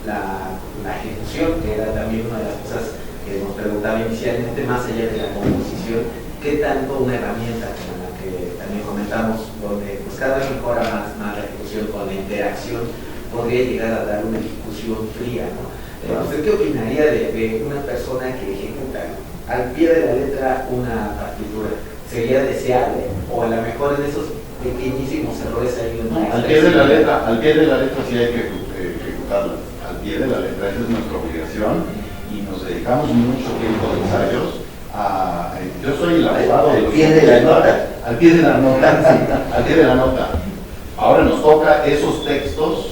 la ejecución, que era también una de las cosas que nos preguntaba inicialmente, más allá de la composición, ¿qué tanto una herramienta como la que también comentamos, donde pues cada vez mejora más la ejecución con la interacción, podría llegar a dar una ejecución fría, ¿no? ¿Usted qué opinaría de una persona que ejecuta al pie de la letra una partitura? ¿Sería deseable? O a lo mejor en esos pequeñísimos errores hay una al pie de la letra sí hay que ejecutarla, al pie de la letra, esa es nuestra obligación, y nos dedicamos mucho tiempo de ensayos a... Yo soy el abogado de los... Al pie de la nota. Al pie de la nota, sí, al pie de la nota. Ahora nos toca esos textos,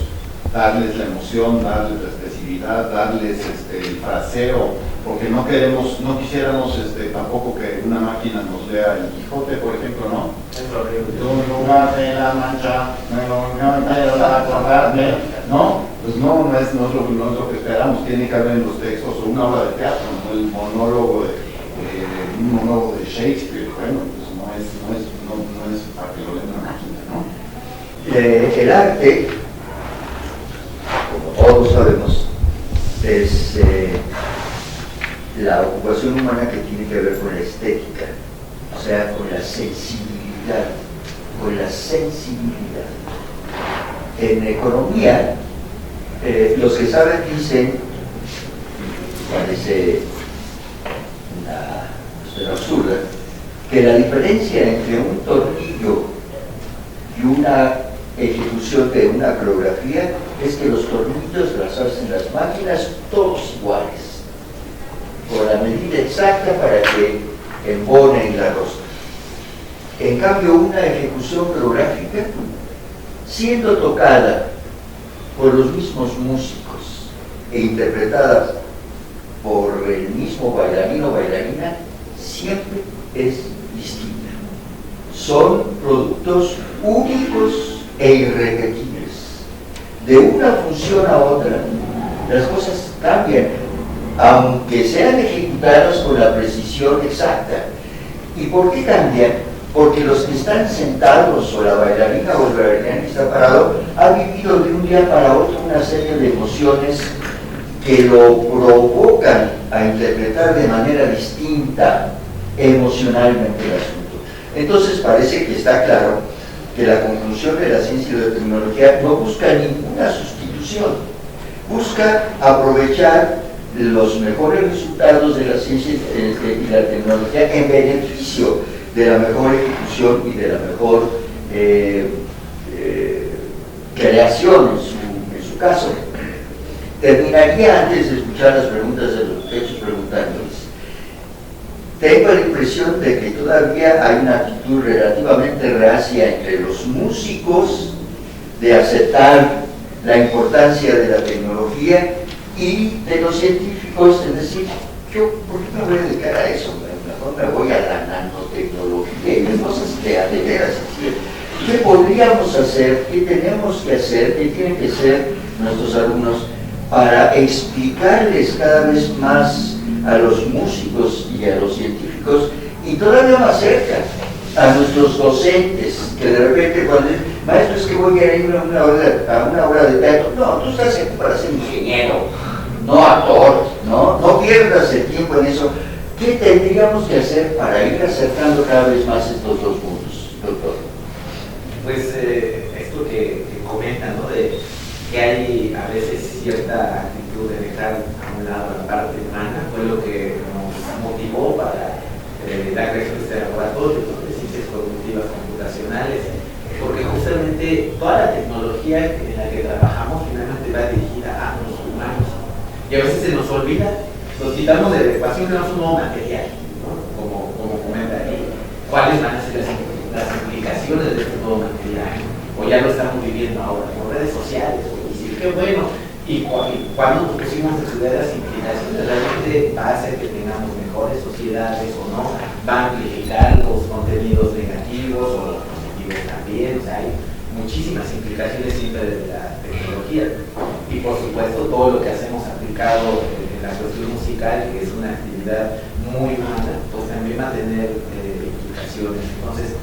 darles la emoción, darles la expresividad, darles el fraseo, porque no quisiéramos tampoco que una máquina nos lea El Quijote, por ejemplo, ¿no? Es horrible. Tu lugar de la mancha, no quiero acordarme, ¿no? Pues no es lo que esperamos, tiene que haber en los textos, o una obra de teatro, ¿no? Un monólogo de Shakespeare, bueno, pues no es para que lo lea una máquina, ¿no? El arte, como todos sabemos, es la ocupación humana que tiene que ver con la estética, o sea, con la sensibilidad, En economía, los que saben dicen, parece una cuestión absurda, que la diferencia entre un tornillo y una ejecución de una coreografía es que los tornillos las hacen las máquinas todos iguales, con la medida exacta para que embonen la rosca. En cambio, una ejecución coreográfica, siendo tocada por los mismos músicos e interpretada por el mismo bailarín o bailarina, siempre es distinta. Son productos únicos e irrepetibles. De una función a otra, las cosas cambian, aunque sean ejecutadas con la precisión exacta. ¿Y por qué cambian? Porque los que están sentados, o la bailarina o el bailarín que está parado, ha vivido de un día para otro una serie de emociones que lo provocan a interpretar de manera distinta emocionalmente el asunto. Entonces parece que está claro que la conclusión de la ciencia y de la tecnología no busca ninguna sustitución, busca aprovechar los mejores resultados de la ciencia y la tecnología en beneficio de la mejor ejecución y de la mejor creación en su caso. Terminaría, antes de escuchar las preguntas de los muchachos preguntándoles, tengo la impresión de que todavía hay una actitud relativamente reacia entre los músicos de aceptar la importancia de la tecnología y de los científicos en decir, yo, ¿por qué me voy a dedicar a eso? Mejor me voy a la nanotecnología y cosas de veras. ¿Qué podríamos hacer? ¿Qué tenemos que hacer? ¿Qué tienen que hacer nuestros alumnos para explicarles cada vez más a los músicos y a los científicos y todavía más cerca a nuestros docentes, que de repente cuando dicen, maestro, es que voy a ir a una obra de teatro? No, tú estás aquí para ser ingeniero, no actor, no pierdas el tiempo en eso. ¿Qué tendríamos que hacer para ir acercando cada vez más estos dos mundos, doctor? Pues esto que comentan, ¿no? De que hay a veces cierta actitud de dejar a un lado la parte humana, fue lo que nos motivó para la creación de este laboratorio, ¿no? De ciencias cognitivas computacionales, porque justamente toda la tecnología en la que trabajamos finalmente va dirigida a los humanos, y a veces se nos olvida, nos quitamos de la ecuación, tenemos un nuevo material, ¿no? Como comenta ahí, cuáles van a ser las implicaciones de este nuevo material, o ya lo estamos viviendo ahora con redes sociales, y decir qué bueno, y cuando nos pusimos a estudiar las implicaciones, realmente va a hacer que tengamos mejores sociedades o no, va a amplificar los contenidos negativos o los positivos también, o sea, hay muchísimas implicaciones siempre de la tecnología, y por supuesto todo lo que hacemos aplicado en la cuestión musical, que es una actividad muy humana, pues también va a tener implicaciones. Entonces,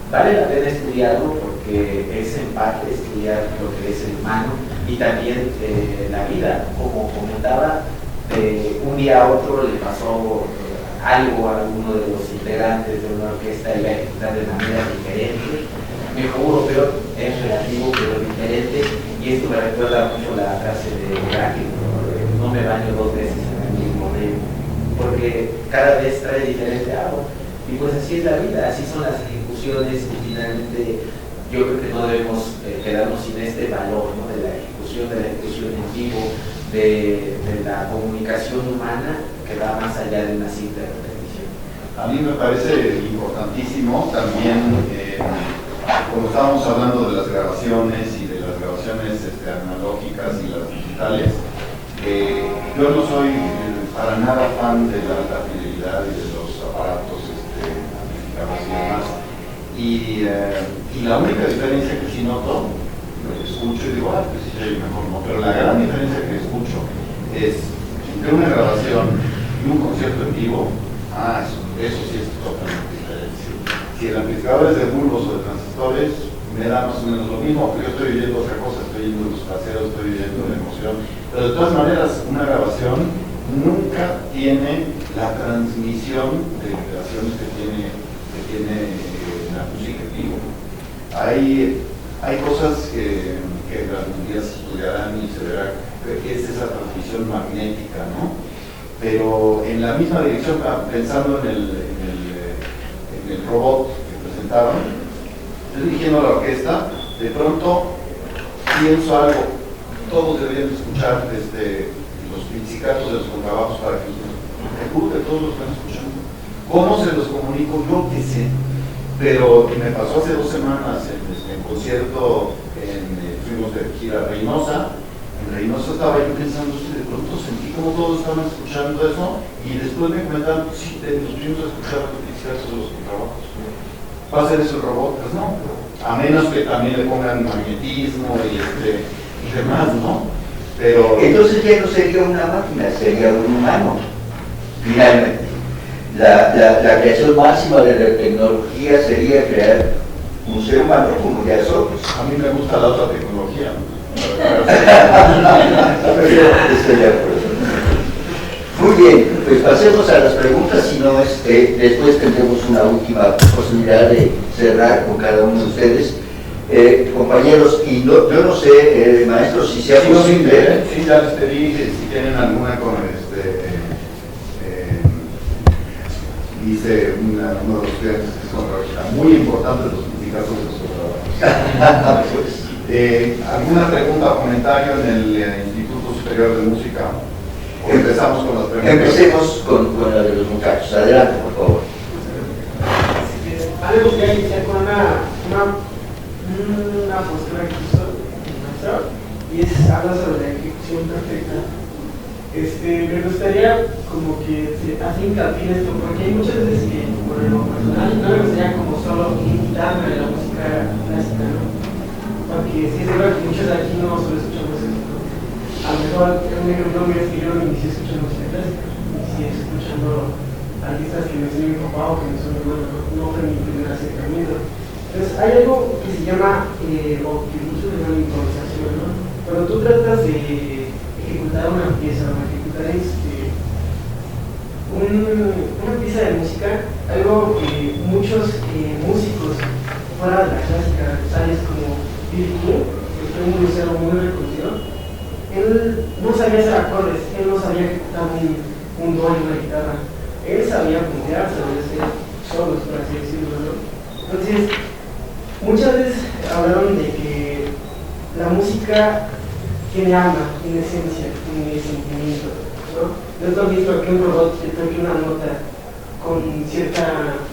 vale la pena estudiarlo porque es en parte estudiar lo que es el humano y también la vida. Como comentaba, un día a otro le pasó algo a alguno de los integrantes de una orquesta y la ejecutar de manera diferente, mejor o peor, es relativo pero diferente, y esto me recuerda mucho la frase de Gráfico, no me baño dos veces en el mismo río, porque cada vez trae diferente agua, y pues así es la vida, así son las ejecuciones, y finalmente yo creo que no debemos quedarnos sin este valor, ¿no? De la ejecución en vivo, de la comunicación humana que va más allá de una simple repetición. A mí me parece importantísimo también, como estábamos hablando de las grabaciones y de las grabaciones analógicas y las digitales, yo no soy para nada fan de la alta fidelidad y de los aparatos amplificadores y demás. Y la única diferencia que sí noto, lo escucho y digo, pues sí, mejor no, pero la gran diferencia que escucho es entre una grabación y un concierto en vivo, eso sí es totalmente diferente. Si el amplificador es de bulbos o de transistores, me da más o menos lo mismo, porque yo estoy oyendo otra cosa, estoy oyendo los placeros, estoy oyendo la emoción, pero de todas maneras una grabación nunca tiene la transmisión de vibraciones que tiene la música en vivo. Hay cosas que algún día se estudiarán y se verá que es esa transmisión magnética, ¿no? Pero en la misma dirección, pensando en el robot que presentaron, yo dirigiendo a la orquesta, de pronto pienso algo, todos deberían escuchar desde los pizzicatos de los contrabajos para que todos los están escuchando. ¿Cómo se los comunico? Yo qué sé. Pero me pasó hace 2 semanas en concierto, fuimos de gira a Reynosa. En Reynosa estaba yo pensando, de pronto sentí como todos estaban escuchando eso, y después me comentaron, sí, nos fuimos a escuchar los pizzicatos de los contrabajos. ¿Va a ser eso el robot? Pues no, a menos que también le pongan magnetismo y demás, ¿no? Pero entonces ya no sería una máquina, sería un humano, finalmente. La creación máxima de la tecnología sería crear un ser humano como ya somos. A mí me gusta la otra tecnología, ¿no? Estoy de acuerdo. Muy bien, pues pasemos a las preguntas, si no después tendremos una última posibilidad de cerrar con cada uno de ustedes. Compañeros, y yo no sé, maestros, si sea posible. Sí, ya les pedí si tienen alguna con dice uno de los estudiantes que es contrabajista, muy importante los sindicatos de los contrabajistas. Pues, ¿Alguna pregunta o comentario en el Instituto Superior de Música? ¿O empezamos con las preguntas? Empecemos con la de los muchachos. Adelante, por favor. Vale, voy a iniciar con una postura que hizo hacer hincapié en esto, porque hay muchas veces que, por lo personal, no me gustaría como solo limitarme a la música clásica, ¿no? Porque sí es verdad que muchos de aquí no solo escuchamos eso, ¿no? A lo mejor un ejemplo mío es que yo no inicié escuchando música clásica, inicié escuchando artistas que me enseñó mi papá o que me enseñó mi hermano, no fue mi primer acercamiento. Entonces hay algo que se llama, o que muchos llaman improvisación, ¿no? Cuando tú tratas de ejecutar una pieza o ejecutar una pieza de música, algo que muchos músicos fuera de la clásica, tales como B.B. King, que fue un musicero muy reconocido, él no sabía hacer acordes, él no sabía ejecutar un do en una guitarra, él sabía puntear, sabía hacer solos, por así decirlo, ¿no? Entonces, muchas veces hablaron de que la música tiene alma, tiene esencia, tiene sentimiento, ¿no? No es lo mismo que un robot que toque una nota con cierta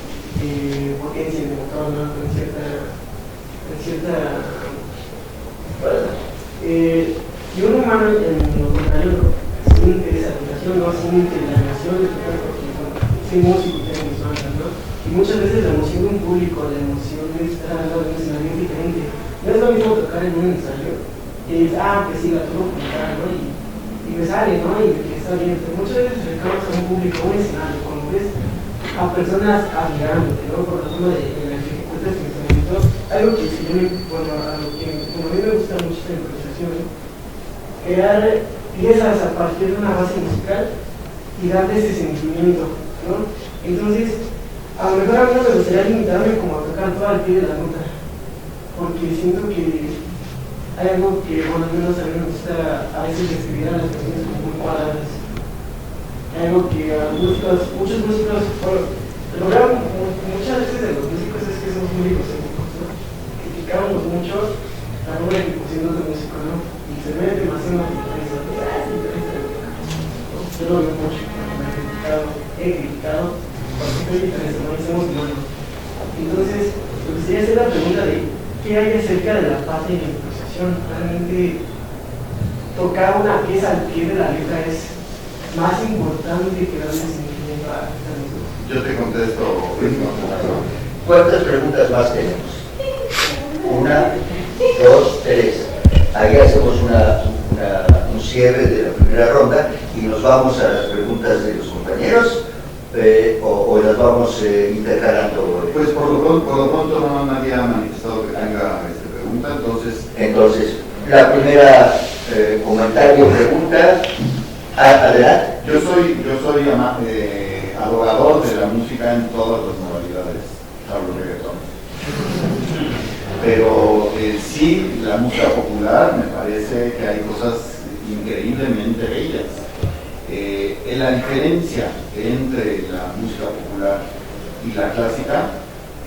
potencia en el motor, ¿no? Con cierta fuerza. Y un humano, en lo contrario, sin interesación, ¿no? Sin integración de tu cuerpo, sin músico, tiene mis bandas, ¿no? Y muchas veces la emoción de un público, la emoción de estar en un escenario es diferente. No es lo mismo tocar en un ensayo y dices, pues sí, la tengo que cantar, ¿no? Y me sale, ¿no? Y que está bien. Pero muchas veces recabas a un público, un escenario, cuando ves a personas admirándote, ¿no? Por la forma en la que ejecutas tu instrumento, algo que si yo bueno, a mí me gusta mucho esta improvisación, ¿no? Crear piezas a partir de una base musical y darle ese sentimiento, ¿no? Entonces, a lo mejor a mí no me gustaría limitarme como a tocar todo al pie de la nota, porque siento que hay algo que, bueno, al menos a mí me gusta a veces describir a las canciones como muy cuadradas. Hay algo que a muchos músicos, bueno, el problema muchas veces de los músicos es que somos muy egocéntricos, ¿no? Criticamos mucho la nueva ejecución de músico, ¿no? Y se ve demasiado en la guitarra, yo lo veo mucho, he criticado, porque soy guitarrista, ¿no? Y somos humanos. Entonces, me gustaría hacer la pregunta de ¿qué hay acerca de la parte de la improvisación? Realmente tocar una pieza al pie de la letra es más importante que darle sentimiento a esta música. Yo te contesto. ¿Cuántas preguntas más tenemos? 1, 2, 3. Ahí hacemos un cierre de la primera ronda y nos vamos a las preguntas de los compañeros o las vamos intercalando. Pues por lo pronto no nadie ha manifestado que tenga pregunta, entonces la primera comentario, pregunta, adelante. Yo soy adorador de la música en todas las modalidades, hablo reggaetón. Pero sí, la música popular me parece que hay cosas increíblemente bellas. La diferencia entre la música popular y la clásica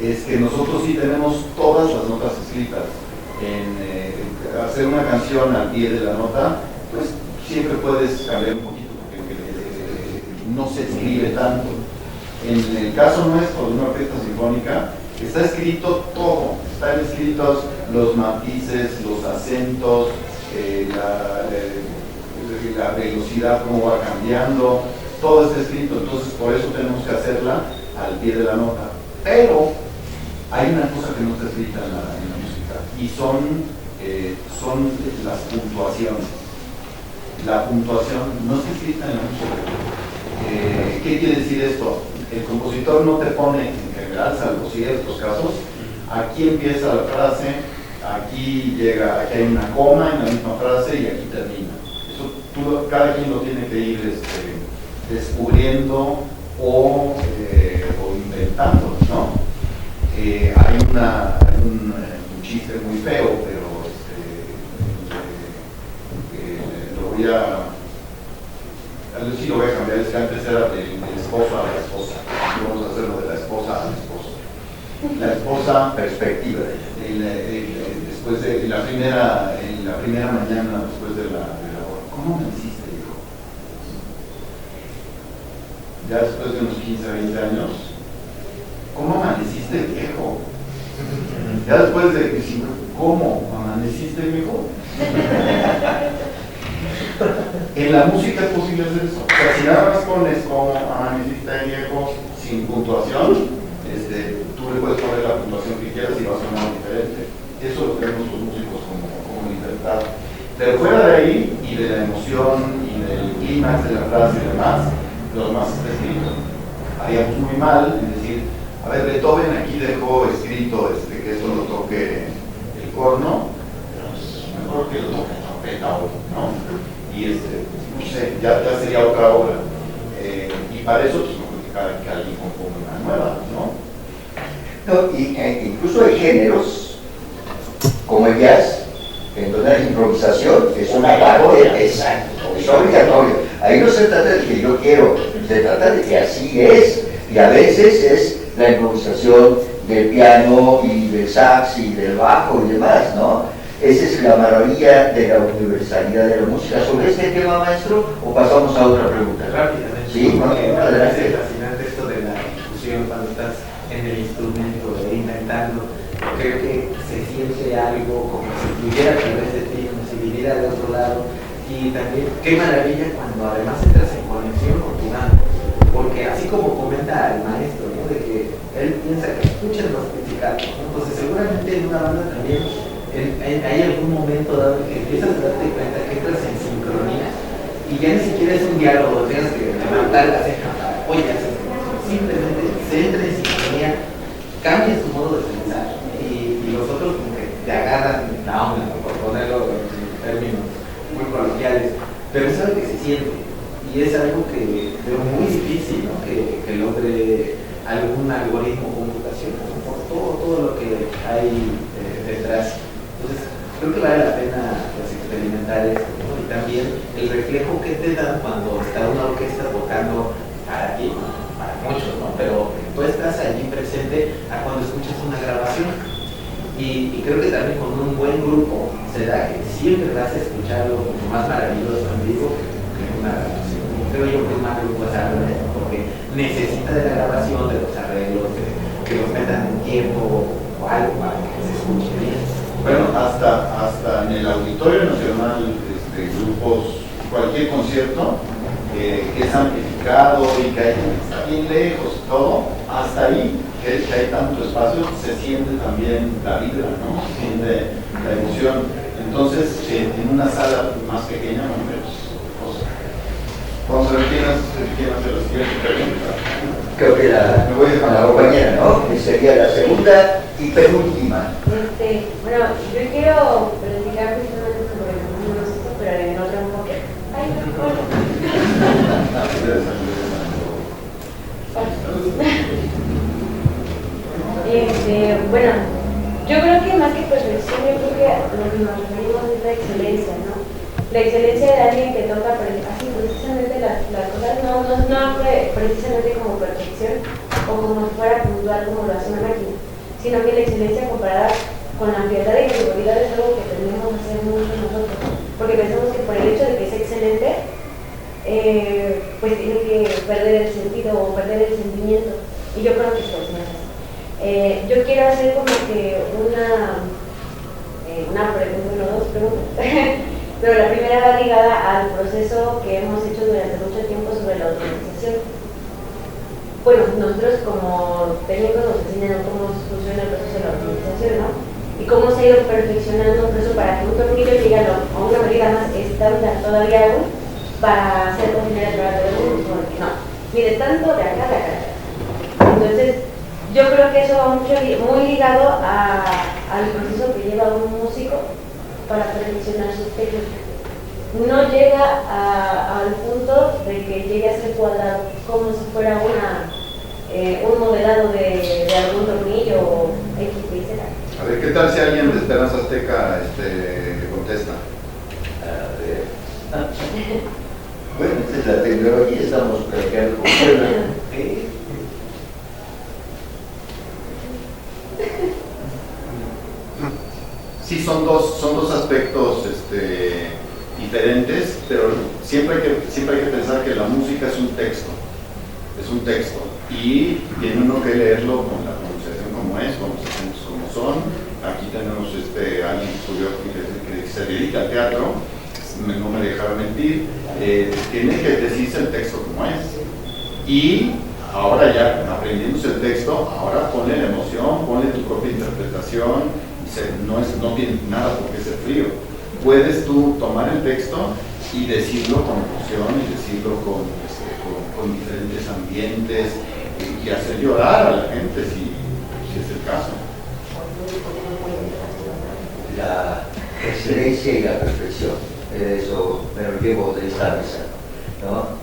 es que nosotros sí tenemos todas las notas escritas. En hacer una canción al pie de la nota, pues siempre puedes cambiar un poquito porque no se escribe tanto. En el caso nuestro de una orquesta sinfónica, está escrito todo, están escritos los matices, los acentos, la velocidad, cómo va cambiando, todo está escrito, entonces por eso tenemos que hacerla al pie de la nota. Pero hay una cosa que no está escrita en la música y son las puntuaciones. La puntuación no está escrita en la música. ¿Qué quiere decir esto? El compositor no te pone, en general, salvo ciertos casos, aquí empieza la frase, aquí hay una coma en la misma frase y aquí termina. Eso cada quien lo tiene que ir descubriendo o inventando, ¿no? Hay un chiste muy feo, pero lo voy a cambiar, es que antes era del esposo a la esposa, y vamos a hacerlo de la esposa al esposo. La esposa, Perspectiva. después de la primera mañana después de la hora, ¿cómo me hiciste, hijo? Ya después de unos 15, 20 años, ¿cómo amaneciste, viejo? Ya después de, ¿cómo amaneciste, viejo? En la música es posible hacer eso. O sea, si nada más pones como necesita viejo sin puntuación, tú le puedes poner la puntuación que quieras y va a sonar diferente. Eso lo tenemos los músicos como libertad. Pero fuera de ahí, y de la emoción, y del clímax de la frase y demás, lo demás está escrito. Haríamos muy mal en decir, a ver, Beethoven aquí dejó escrito que esto lo toque el corno, pero es mejor que lo toque la trompeta hoy, ¿no? Y no sé, ya sería otra obra. Y para eso, pues, no que alguien componga una nueva, ¿no? No, incluso hay géneros como el jazz, en donde la improvisación es una parte, exacto, es obligatorio. Ahí no se trata de que yo quiero, se trata de que así es, y a veces es la improvisación del piano y del sax y del bajo y demás, ¿no? Esa es la maravilla de la universalidad de la música. ¿Sobre este tema, maestro, o pasamos a otra pregunta? Rápidamente. Sí, bueno, adelante. Es fascinante esto de la discusión cuando estás en el instrumento, intentando. Creo que se siente algo como si tuviera a través de ti, como si viniera de otro lado. Y también, qué maravilla cuando además entras en conexión con tu banda. Porque así como comenta el maestro, ¿no? De que él piensa que escuchan los principales, ¿no? Entonces seguramente en una banda también hay algún momento dado en que empiezas a darte cuenta que entras en sincronía y ya ni siquiera es un diálogo, tienes que levantar la ceja para apoyas, simplemente se entra en sincronía, cambias tu modo de pensar y los otros como que te agarran la onda, por ponerlo en términos muy coloquiales, pero es algo que se siente y es algo que veo muy difícil, ¿no? que logre algún algoritmo computacional, ¿no? Por todo lo que hay detrás. Entonces, creo que vale la pena pues, experimentar esto, ¿no? Y también el reflejo que te dan cuando está una orquesta tocando para ti, para muchos, ¿no? Pero tú estás allí presente a cuando escuchas una grabación. Y creo que también con un buen grupo se da que siempre vas a escuchar algo más maravilloso en vivo que una grabación. Creo yo que un mal grupo es algo, porque necesita de la grabación, de los arreglos, que los metan en tiempo o algo para que se escuche bien. Bueno, hasta en el Auditorio Nacional, grupos, cualquier concierto que es amplificado y que está bien lejos y todo, hasta ahí, que hay tanto espacio, se siente también la vibra, ¿no? Se siente la emoción. Entonces, en una sala más pequeña, hombre, pues, vamos a ver quién hace la siguiente pregunta. Creo que Me voy a la compañera, ¿no? Que sería la segunda y penúltima. Bueno, yo quiero platicar precisamente sobre el músico, pero en otro enfoque. Ay, bueno, yo creo que más que perfección, yo creo que lo que nos referimos es la excelencia, ¿no? La excelencia de alguien que toca así precisamente las cosas, no precisamente como perfección o como si fuera puntual como lo hace una máquina, sino que la excelencia comparada con la frialdad y la seguridad es algo que tendemos a hacer mucho nosotros, porque pensamos que por el hecho de que es excelente, pues tiene que perder el sentido o perder el sentimiento, y yo creo que eso es más. Yo quiero hacer como que una pregunta, dos preguntas, pero la primera va ligada al proceso que hemos hecho durante mucho tiempo sobre la automatización. Bueno, nosotros como técnicos nos enseñan cómo funciona el proceso de la automatización, ¿no? Y cómo se ha ido perfeccionando un proceso para que un tornillo llegue a una medida más estándar todavía aún para hacer funcionar el trabajo del mundo, porque no, mide tanto de acá, de acá. Entonces, yo creo que eso va muy ligado al proceso que lleva un músico para perfeccionar sus técnicas. No llega al punto de que llegue a ser cuadrado, como si fuera un modelado de algún tornillo o X, Y, Z. A ver, ¿qué tal si alguien de Esperanza Azteca contesta? Bueno, esta es la tecnología, estamos platicando con Puebla. Sí, son dos aspectos diferentes, pero siempre hay que pensar que la música es un texto, y tiene uno que leerlo con la pronunciación como es, con los acentos como son. Aquí tenemos alguien que estudió, que se dedica al teatro, no me dejará mentir, tiene que decirse el texto como es. Y ahora ya aprendiéndose el texto, ahora ponle la emoción, ponle tu propia interpretación, no tiene nada por qué ser frío. Puedes tú tomar el texto y decirlo con emoción y decirlo con diferentes ambientes y hacer llorar a la gente si es el caso. La excelencia y la perfección, eso me lo llevo de esta mesa, ¿no?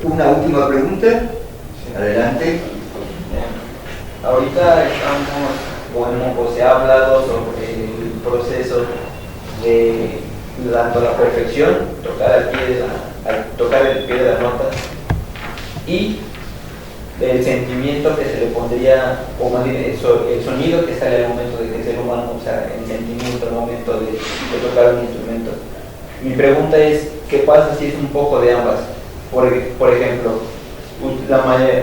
Una última pregunta, adelante. Ahorita estamos, se ha hablado sobre el proceso de tanto la perfección, tocar el pie de la nota, y el sentimiento que se le pondría, o más bien el sonido que sale al momento de que el ser humano, o sea, el sentimiento al momento de tocar un instrumento. Mi pregunta es, ¿qué pasa si es un poco de ambas? Por ejemplo,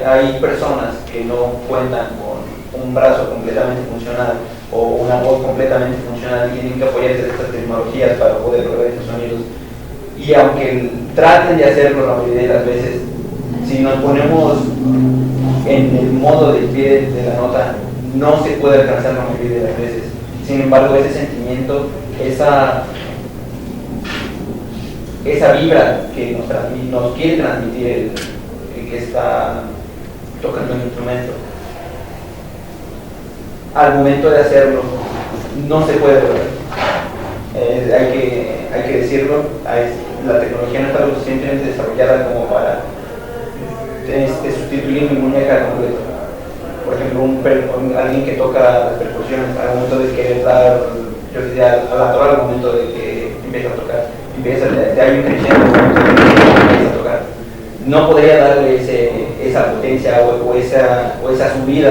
hay personas que no cuentan con un brazo completamente funcional o una voz completamente funcional y tienen que apoyarse de estas tecnologías para poder lograr esos sonidos. Y aunque traten de hacerlo la mayoría de las veces, si nos ponemos en el modo del pie de la nota, no se puede alcanzar la mayoría de las veces. Sin embargo, ese sentimiento, esa vibra que nos quiere transmitir el que está tocando el instrumento, al momento de hacerlo no se puede lograr. Hay que decirlo, la tecnología no está lo suficientemente desarrollada como para sustituir mi muñeca completa. Por ejemplo, alguien que toca las percusiones al momento de querer dar, yo diría, al momento de que empieza a tocar, hay un crescendo al momento de que empieza a tocar. No podría darle esa potencia o esa subida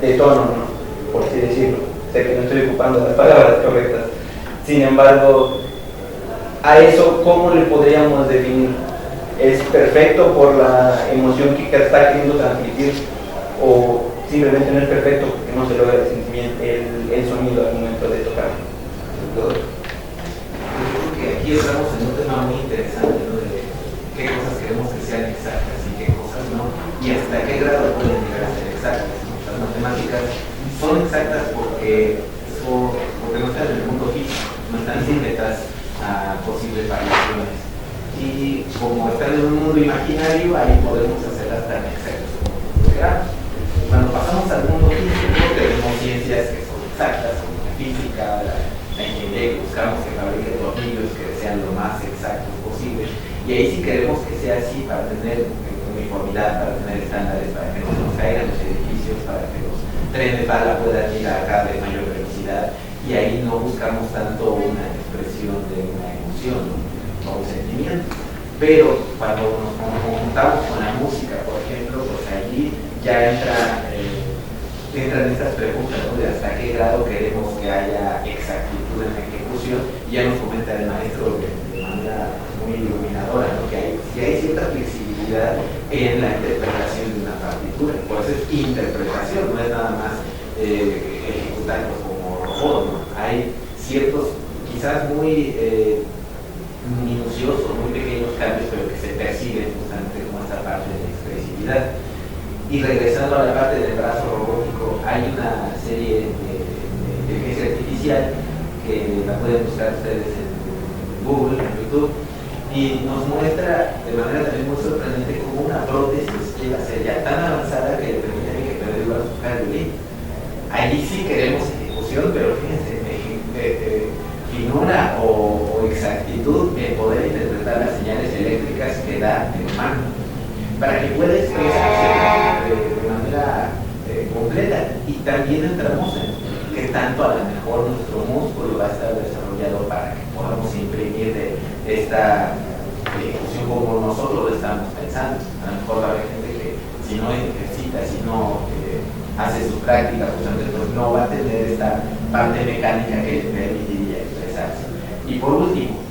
de tono, ¿no? Por así decirlo. Sé que no estoy ocupando las palabras correctas. Sin embargo, a eso, ¿cómo le podríamos definir? ¿Es perfecto por la emoción que está queriendo transmitir o simplemente no es perfecto porque no se logra el sonido al momento de tocar? Yo creo que aquí estamos en un tema muy interesante, ¿no? De qué cosas queremos que sean exactas y qué cosas no, y hasta qué grado pueden llegar a ser exactas. Las matemáticas son exactas porque no están en el mundo físico, no están sujetas a posibles variaciones. Y como están en un mundo imaginario, ahí podemos hacerlas tan exactas como queramos. Cuando pasamos al mundo físico, tenemos ciencias que son exactas, como la física, la ingeniería, buscamos que fabriquen tornillos que sean lo más exactos posible. Y ahí sí queremos que sea así para tener uniformidad, para tener estándares, para que no se nos caigan los edificios, para que los trenes bala puedan ir a cada vez mayor velocidad. Y ahí no buscamos tanto una expresión de una emoción, ¿no? O un sentimiento. Pero cuando nos juntamos con la música, por ejemplo, pues allí ya entran estas preguntas, ¿no? De hasta qué grado queremos que haya exactitud en la ejecución. Y ya nos comenta el maestro de manera muy iluminadora, ¿no? Que hay cierta flexibilidad en la interpretación de una partitura. Por eso es interpretación, no es nada más ejecutarlo como robot, ¿no? Hay ciertos, quizás muy minuciosos, muy pequeños cambios, pero que se perciben justamente como esta parte de la expresividad. Y regresando a la parte del brazo robótico, hay una serie de inteligencia artificial que la pueden buscar ustedes en Google, en YouTube, y nos muestra de manera también muy sorprendente cómo una prótesis llega a ser ya tan avanzada que le permite a que perder el brazo tocar el violín. Allí sí queremos ejecución, pero fíjense, finura o exactitud en poder interpretar las señales eléctricas que da el humano para que pueda expresarse de manera completa. Y también entramos en qué tanto a lo mejor nuestro músculo va a estar desarrollado para que podamos imprimir de esta ejecución como nosotros lo estamos pensando. A lo mejor va a haber gente que si no ejercita, si no hace su práctica, pues no va a tener esta parte mecánica que le permitiría expresarse. Y por último,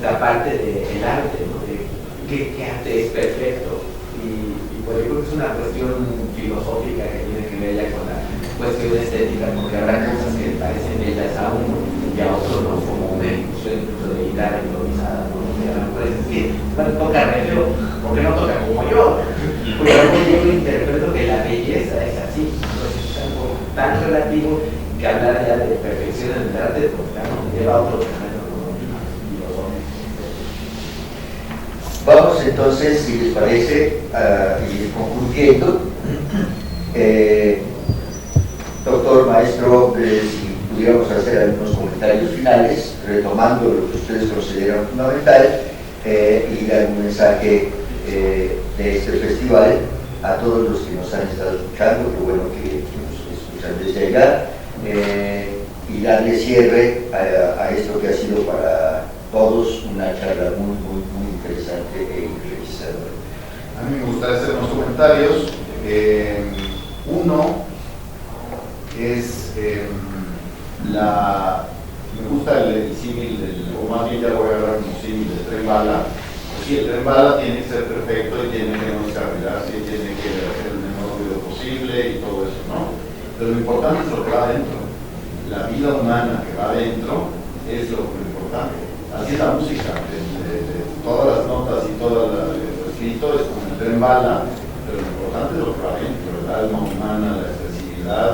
la parte del arte, ¿no? De qué arte es perfecto. Y pues yo creo que es una cuestión filosófica que tiene que ver ya con la cuestión estética, porque habrá cosas que parecen bellas a uno y a otros no, como incluso de guitarra improvisada, ¿no? O sea, pues es que no toca arreglo, porque no toca como yo. Pues yo interpreto que la belleza es así, entonces es algo tan relativo que hablar ya de perfección en el arte, pues ya nos lleva a otro terreno, ¿no? Vamos entonces, si les parece, a ir concluyendo. Doctor, maestro, si pudiéramos hacer algunos comentarios finales, retomando lo que ustedes consideran fundamental, y dar un mensaje de este festival a todos los que nos han estado escuchando, que bueno que nos escuchan desde allá, y darle cierre a esto que ha sido para todos una charla muy interesante e enriquecedora. A mí me gustaría hacer unos comentarios. Uno es me gusta el símil, o más bien ya lo voy a hablar como símil del tren bala. Pues sí, el tren bala tiene que ser perfecto y tiene que no descarrilarse y tiene que hacer el menor ruido posible y todo eso, ¿no? Pero lo importante es lo que va adentro. La vida humana que va adentro es lo importante. Así es la música, todas las notas y todo lo escrito es como el tren bala, pero lo importante es lo que va adentro, el alma humana, la expresividad,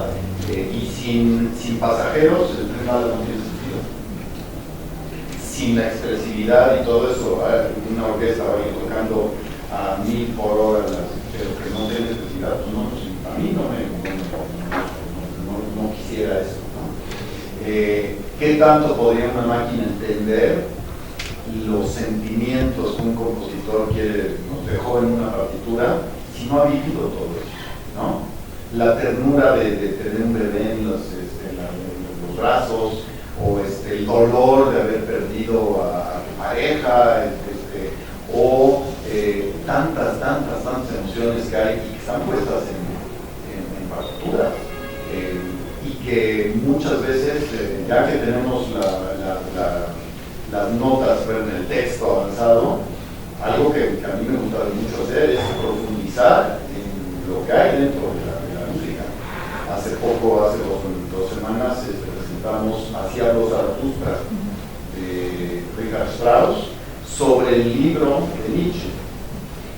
y sin pasajeros el tren bala no tiene sentido. Sin la expresividad y todo eso, una orquesta va a ir tocando a 1000 por hora, pero que no tiene expresividad, pues no, a mí no quisiera eso, ¿no? ¿Qué tanto podría una máquina entender los sentimientos que un compositor nos dejó en una partitura si no ha vivido todo eso, ¿no? La ternura de tener un bebé en los brazos, o el dolor de haber perdido a tu pareja, o tantas emociones que hay y que están puestas en partituras, y que muchas veces, ya que tenemos las notas en el texto avanzado, algo que a mí me gusta mucho hacer es profundizar en lo que hay dentro de la música. Hace 2 semanas presentamos Hacia los Zaratustra de Richard Strauss sobre el libro de Nietzsche.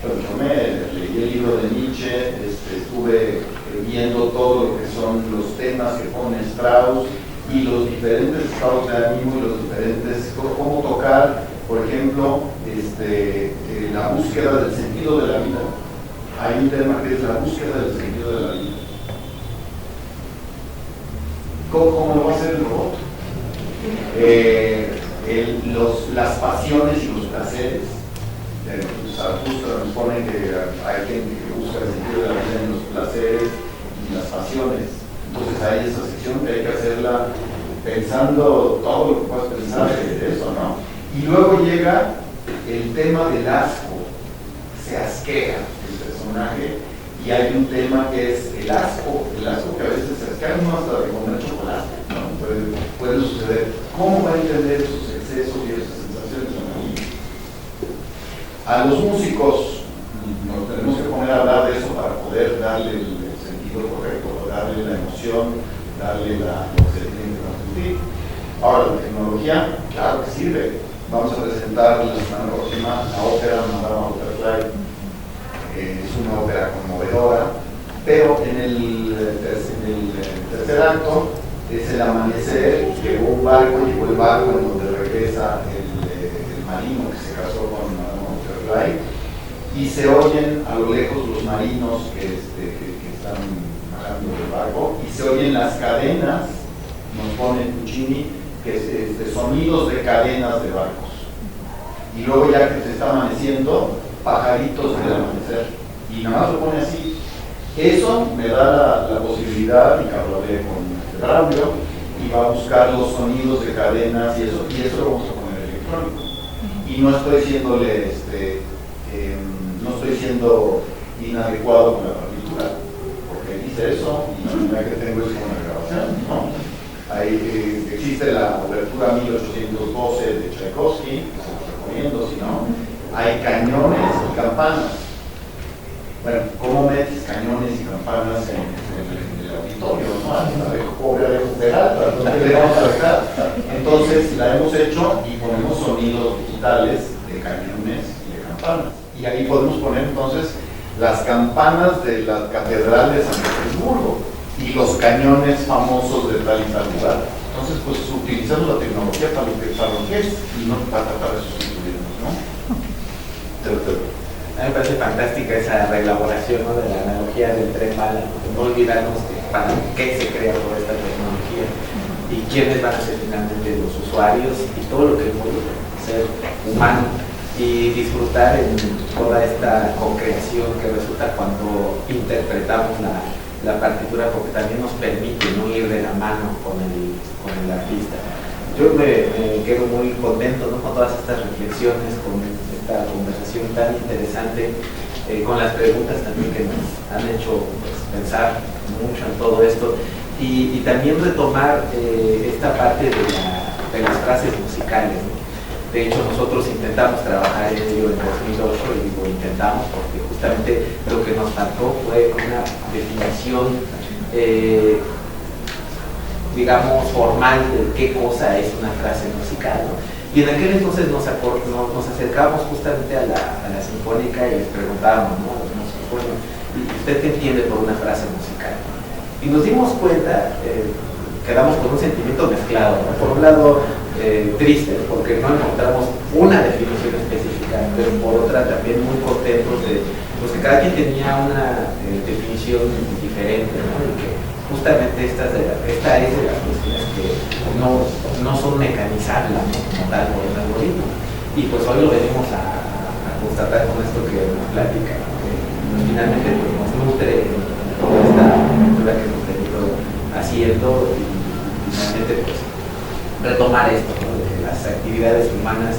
Bueno, yo leí el libro de Nietzsche, estuve viendo todo lo que son los temas que pone Strauss y los diferentes estados de ánimo y los diferentes, cómo tocar, por ejemplo, la búsqueda del sentido de la vida. Hay un tema que es la búsqueda del sentido de la vida. ¿Cómo lo va a hacer el robot? Las pasiones y los placeres. Zaratustra nos pone que hay gente que busca el sentido de la vida en los placeres y las pasiones. Entonces hay esa sección que hay que hacerla pensando todo lo que puedas pensar de eso, ¿no? Y luego llega el tema del asco. Se asquea el personaje y hay un tema que es el asco que a veces se asquea uno hasta de comer chocolate, ¿no? Puede suceder. ¿Cómo va a entender esos excesos y esas sensaciones? A los músicos nos tenemos que poner a hablar de eso para poder darle el sentido correcto, darle la emoción, darle lo que se tiene que transmitir. Ahora, la tecnología, claro que sirve. Vamos a presentar la semana próxima la ópera Madame Butterfly. Es una ópera conmovedora, pero en el tercer acto es el amanecer, llegó un barco, llegó el barco en donde regresa el marino que se casó con Madame Butterfly, y se oyen a lo lejos los marinos que están bajando del barco, y se oyen las cadenas, nos pone Puccini, que es sonidos de cadenas de barcos. Y luego ya que se está amaneciendo, pajaritos del amanecer. Y nada más lo pone así. Eso me da la posibilidad, y que hablé con Braulio, y va a buscar los sonidos de cadenas y eso lo vamos a poner electrónico. Y no estoy siéndole, no estoy siendo inadecuado con la partitura, porque dice eso, y la primera que tengo es con la grabación, ¿no? Existe la obertura 1812 de Tchaikovsky, que se lo recomiendo, si no, hay cañones y campanas. Bueno, ¿cómo metes cañones y campanas en el auditorio? ¿No? Pobre de Peralta, donde queremos acá. Entonces la hemos hecho y ponemos sonidos digitales de cañones y de campanas. Y ahí podemos poner entonces las campanas de la Catedral de San Petersburgo y los cañones famosos de tal y tal lugar. Entonces, pues utilizamos la tecnología para lo que es y no para tratar de sustituirnos, ¿no? A mí me parece fantástica esa reelaboración, ¿no?, de la analogía del tren bala, no olvidarnos que para qué se crea toda esta tecnología y quiénes van a ser finalmente los usuarios y todo lo que puede ser humano, y disfrutar en toda esta co-creación que resulta cuando interpretamos la partitura, porque también nos permite no ir de la mano con el artista. Yo me quedo muy contento, ¿no?, con todas estas reflexiones, con esta conversación tan interesante, con las preguntas también que nos han hecho, pues, pensar mucho en todo esto, y también retomar esta parte de las frases musicales, ¿no? De hecho, nosotros intentamos trabajar en ello en 2008, y digo intentamos porque justamente lo que nos faltó fue una definición, digamos, formal de qué cosa es una frase musical, ¿no? Y en aquel entonces nos acercábamos justamente a la Sinfónica y les preguntábamos, ¿no?, a los músicos, bueno, ¿usted qué entiende por una frase musical? Y nos dimos cuenta, quedamos con un sentimiento mezclado, ¿no? Por un lado, triste, porque no encontramos una definición específica, pero por otra también muy contentos de pues, que cada quien tenía una definición diferente, ¿no? Y que justamente esta es de las cuestiones que no son mecanizables, ¿no?, como tal por el algoritmo. Y pues hoy lo venimos a constatar con esto que nos platica, ¿no?, que finalmente pues, nos nutre toda esta cultura que hemos venido haciendo, y finalmente pues retomar esto, ¿no?, de que las actividades humanas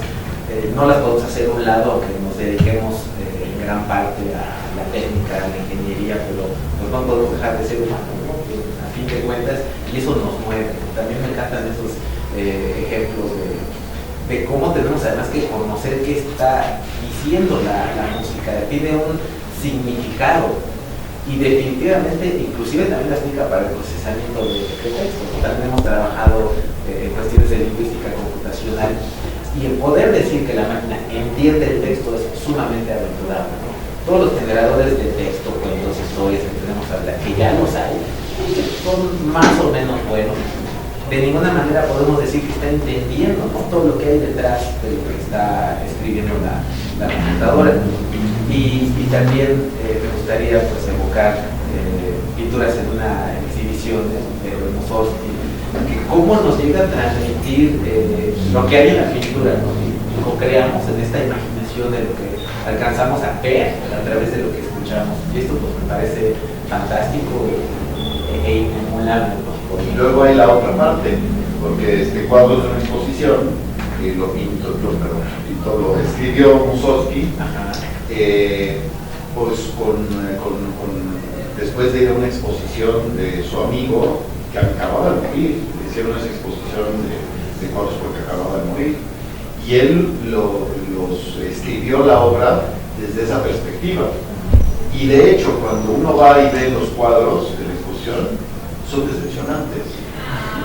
no las podemos hacer a un lado, aunque nos dediquemos en gran parte a la técnica, a la ingeniería, pero pues no podemos dejar de ser humanos, ¿no?, a fin de cuentas, y eso nos mueve. También me encantan esos ejemplos de cómo tenemos además que conocer qué está diciendo la música, tiene un significado. Y definitivamente, inclusive también la aplica para el procesamiento de textos, ¿no? También hemos trabajado en cuestiones de lingüística computacional, y el poder decir que la máquina entiende el texto es sumamente aventurado, ¿no? Todos los generadores de texto, cuentos, historias que tenemos hablar, que ya los hay, son más o menos buenos. De ninguna manera podemos decir que está entendiendo, ¿no?, todo lo que hay detrás de lo que está escribiendo la computadora. Y también me gustaría pues evocar pinturas en una exhibición de Mussorgsky, que cómo nos llega a transmitir lo que hay en la pintura, ¿no?, y co-creamos en esta imaginación de lo que alcanzamos a ver a través de lo que escuchamos. Y esto pues me parece fantástico e inmemorable. Y luego hay la otra parte, porque este cuadro es una exposición, que lo escribió Mussorgsky, pues después de ir a una exposición de su amigo que acababa de morir, hicieron esa exposición de cuadros porque acababa de morir, y él los escribió la obra desde esa perspectiva. Y de hecho, cuando uno va y ve los cuadros de la exposición, son decepcionantes.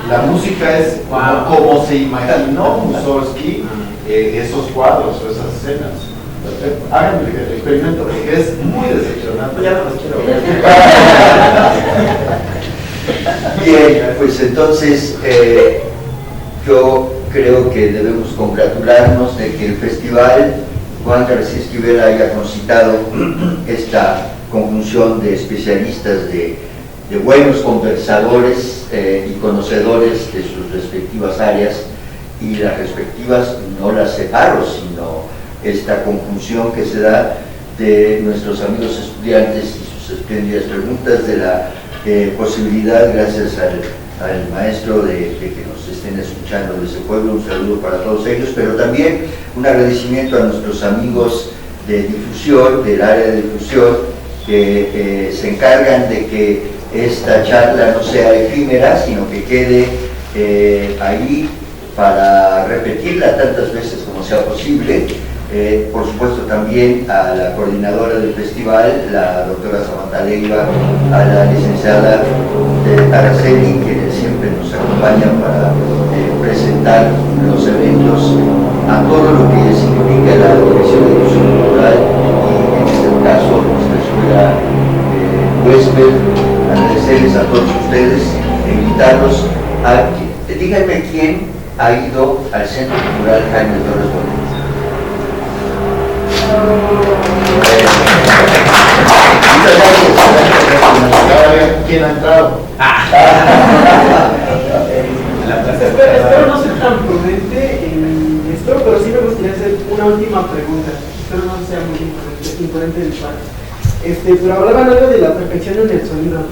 La música es como se imaginó Mussorgsky esos cuadros o esas escenas. Hagan el experimento porque es muy decepcionante. Ya no los quiero ver. Bien, pues entonces yo creo que debemos congratularnos de que el festival Juan García Esquivel haya concitado esta conjunción de especialistas, de buenos conversadores y conocedores de sus respectivas áreas, y las respectivas, no las separo, sino esta conjunción que se da de nuestros amigos estudiantes y sus espléndidas preguntas, de la posibilidad, gracias al maestro, de que nos estén escuchando desde Puebla. Un saludo para todos ellos, pero también un agradecimiento a nuestros amigos de difusión, del área de difusión, que se encargan de que esta charla no sea efímera, sino que quede ahí para repetirla tantas veces como sea posible. Por supuesto también a la coordinadora del festival, la doctora Samantha Leiva, a la licenciada Araceli, quienes siempre nos acompañan. España para presentar los eventos a todo lo que significa la Dirección de Difusión Cultural y en este caso nuestra escuela huésped. Agradecerles a todos ustedes, invitarlos a que, díganme quién ha ido al Centro Cultural Jaime Torres Bonet. ¿Quién ha entrado? Espero no ser tan prudente en esto, pero sí me gustaría hacer una última pregunta. Espero no sea muy imprudente de mi parte. Pero hablaban algo de la perfección en el sonido,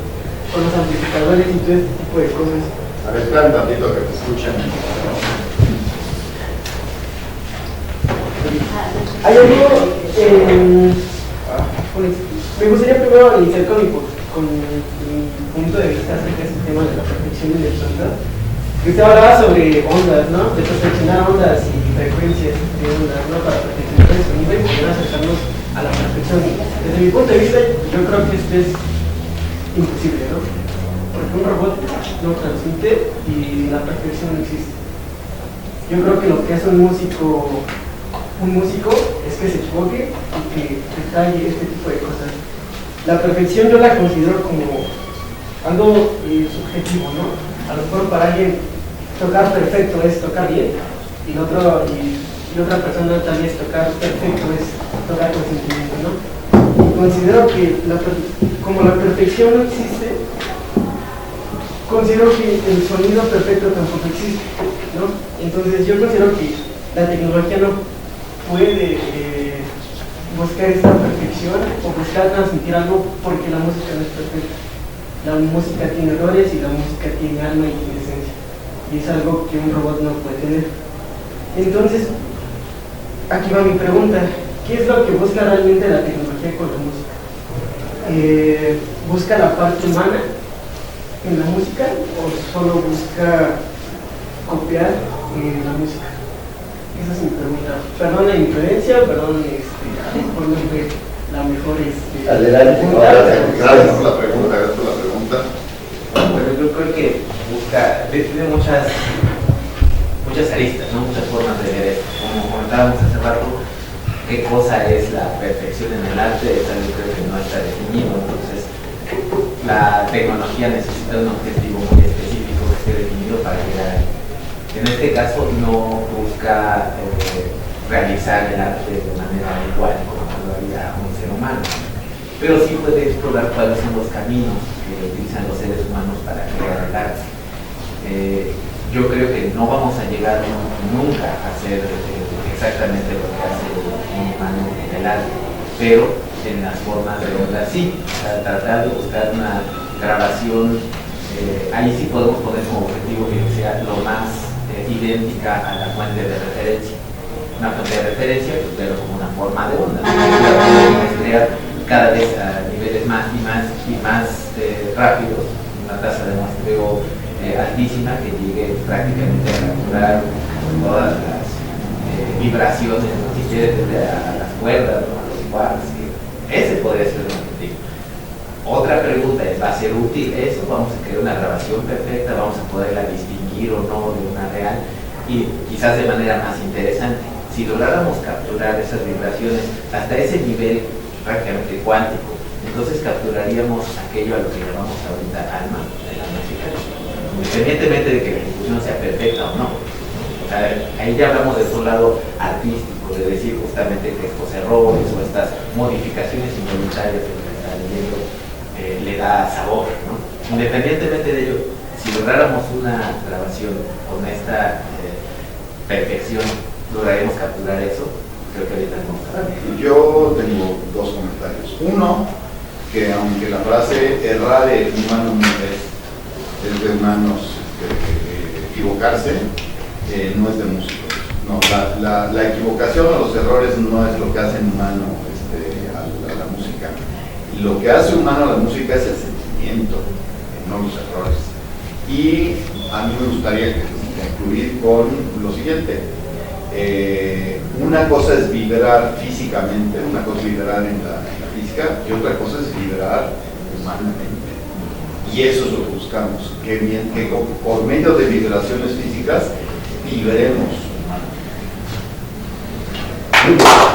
con los amplificadores y todo este tipo de cosas. A ver, espera un tantito que te escuchen. Hay algo, me gustaría primero iniciar con mi punto de vista acerca de este tema de la perfección en el sonido. Usted hablaba sobre ondas, ¿no? De perfeccionar ondas y frecuencias de ondas, ¿no? Para perfeccionar el sonido y poder acercarnos a la perfección. Desde mi punto de vista, yo creo que esto es imposible, ¿no? Porque un robot no transmite y la perfección no existe. Yo creo que lo que hace un músico es que se equivoque y que detalle este tipo de cosas. La perfección yo la considero como algo subjetivo, ¿no? A lo mejor para alguien tocar perfecto es tocar bien y otra persona tal vez tocar perfecto es tocar con sentimiento, ¿no? Y considero que como la perfección no existe, considero que el sonido perfecto tampoco existe, ¿no? Entonces yo considero que la tecnología no puede buscar esta perfección o buscar transmitir algo porque la música no es perfecta. La música tiene errores y la música tiene alma y tiene esencia. Y es algo que un robot no puede tener. Entonces, aquí va mi pregunta. ¿Qué es lo que busca realmente la tecnología con la música? ¿Busca la parte humana en la música o solo busca copiar la música? Esa es mi pregunta. Perdón la imprudencia, perdón por no fue la mejor Adelante. Gracias por la pregunta. Bueno, yo creo que tiene muchas aristas, ¿no? Muchas formas de ver esto. Como comentábamos hace rato, qué cosa es la perfección en el arte, es algo que creo que no está definido. Entonces, la tecnología necesita un objetivo muy específico que esté definido para llegar ahí. En este caso, no busca realizar el arte de manera igual como lo haría un ser humano, pero sí puede explorar cuáles son los caminos que utilizan los seres humanos para crear el arte. Yo creo que no vamos a llegar nunca a hacer exactamente lo que hace un humano en el arte, pero en las formas de onda sí, tratar de buscar una grabación, ahí sí podemos poner como objetivo que sea lo más idéntica a la fuente de referencia. Una fuente de referencia, pero como una forma de onda. Podemos crear cada vez a niveles más rápidos, una tasa de muestreo altísima que llegue prácticamente a capturar todas las vibraciones, ¿no? Si quieres, desde a las cuerdas, ¿no? A los quarks, ese podría ser un objetivo. Otra pregunta es, ¿va a ser útil eso? ¿Vamos a crear una grabación perfecta? ¿Vamos a poderla distinguir o no de una real? Y quizás de manera más interesante, si lográramos capturar esas vibraciones hasta ese nivel prácticamente cuántico, entonces capturaríamos aquello a lo que llamamos ahorita alma de la música, independientemente de que la ejecución sea perfecta o no. O sea, ahí ya hablamos de otro lado artístico, de decir justamente que estos errores o estas modificaciones involuntarias que se está leyendo le da sabor, ¿no? Independientemente de ello, si lográramos una grabación con esta perfección, ¿lograríamos capturar eso? Creo que ahorita no. Yo tengo dos comentarios. Uno, que aunque la frase errare humanum es de humanos equivocarse, no es de músicos. No, la equivocación o los errores no es lo que hace humano a la música. Lo que hace humano a la música es el sentimiento, no los errores. Y a mí me gustaría concluir con lo siguiente. Una cosa es vibrar físicamente, una cosa es vibrar en la física y otra cosa es vibrar humanamente. Y eso es lo que buscamos, que por medio de vibraciones físicas vibremos humanamente.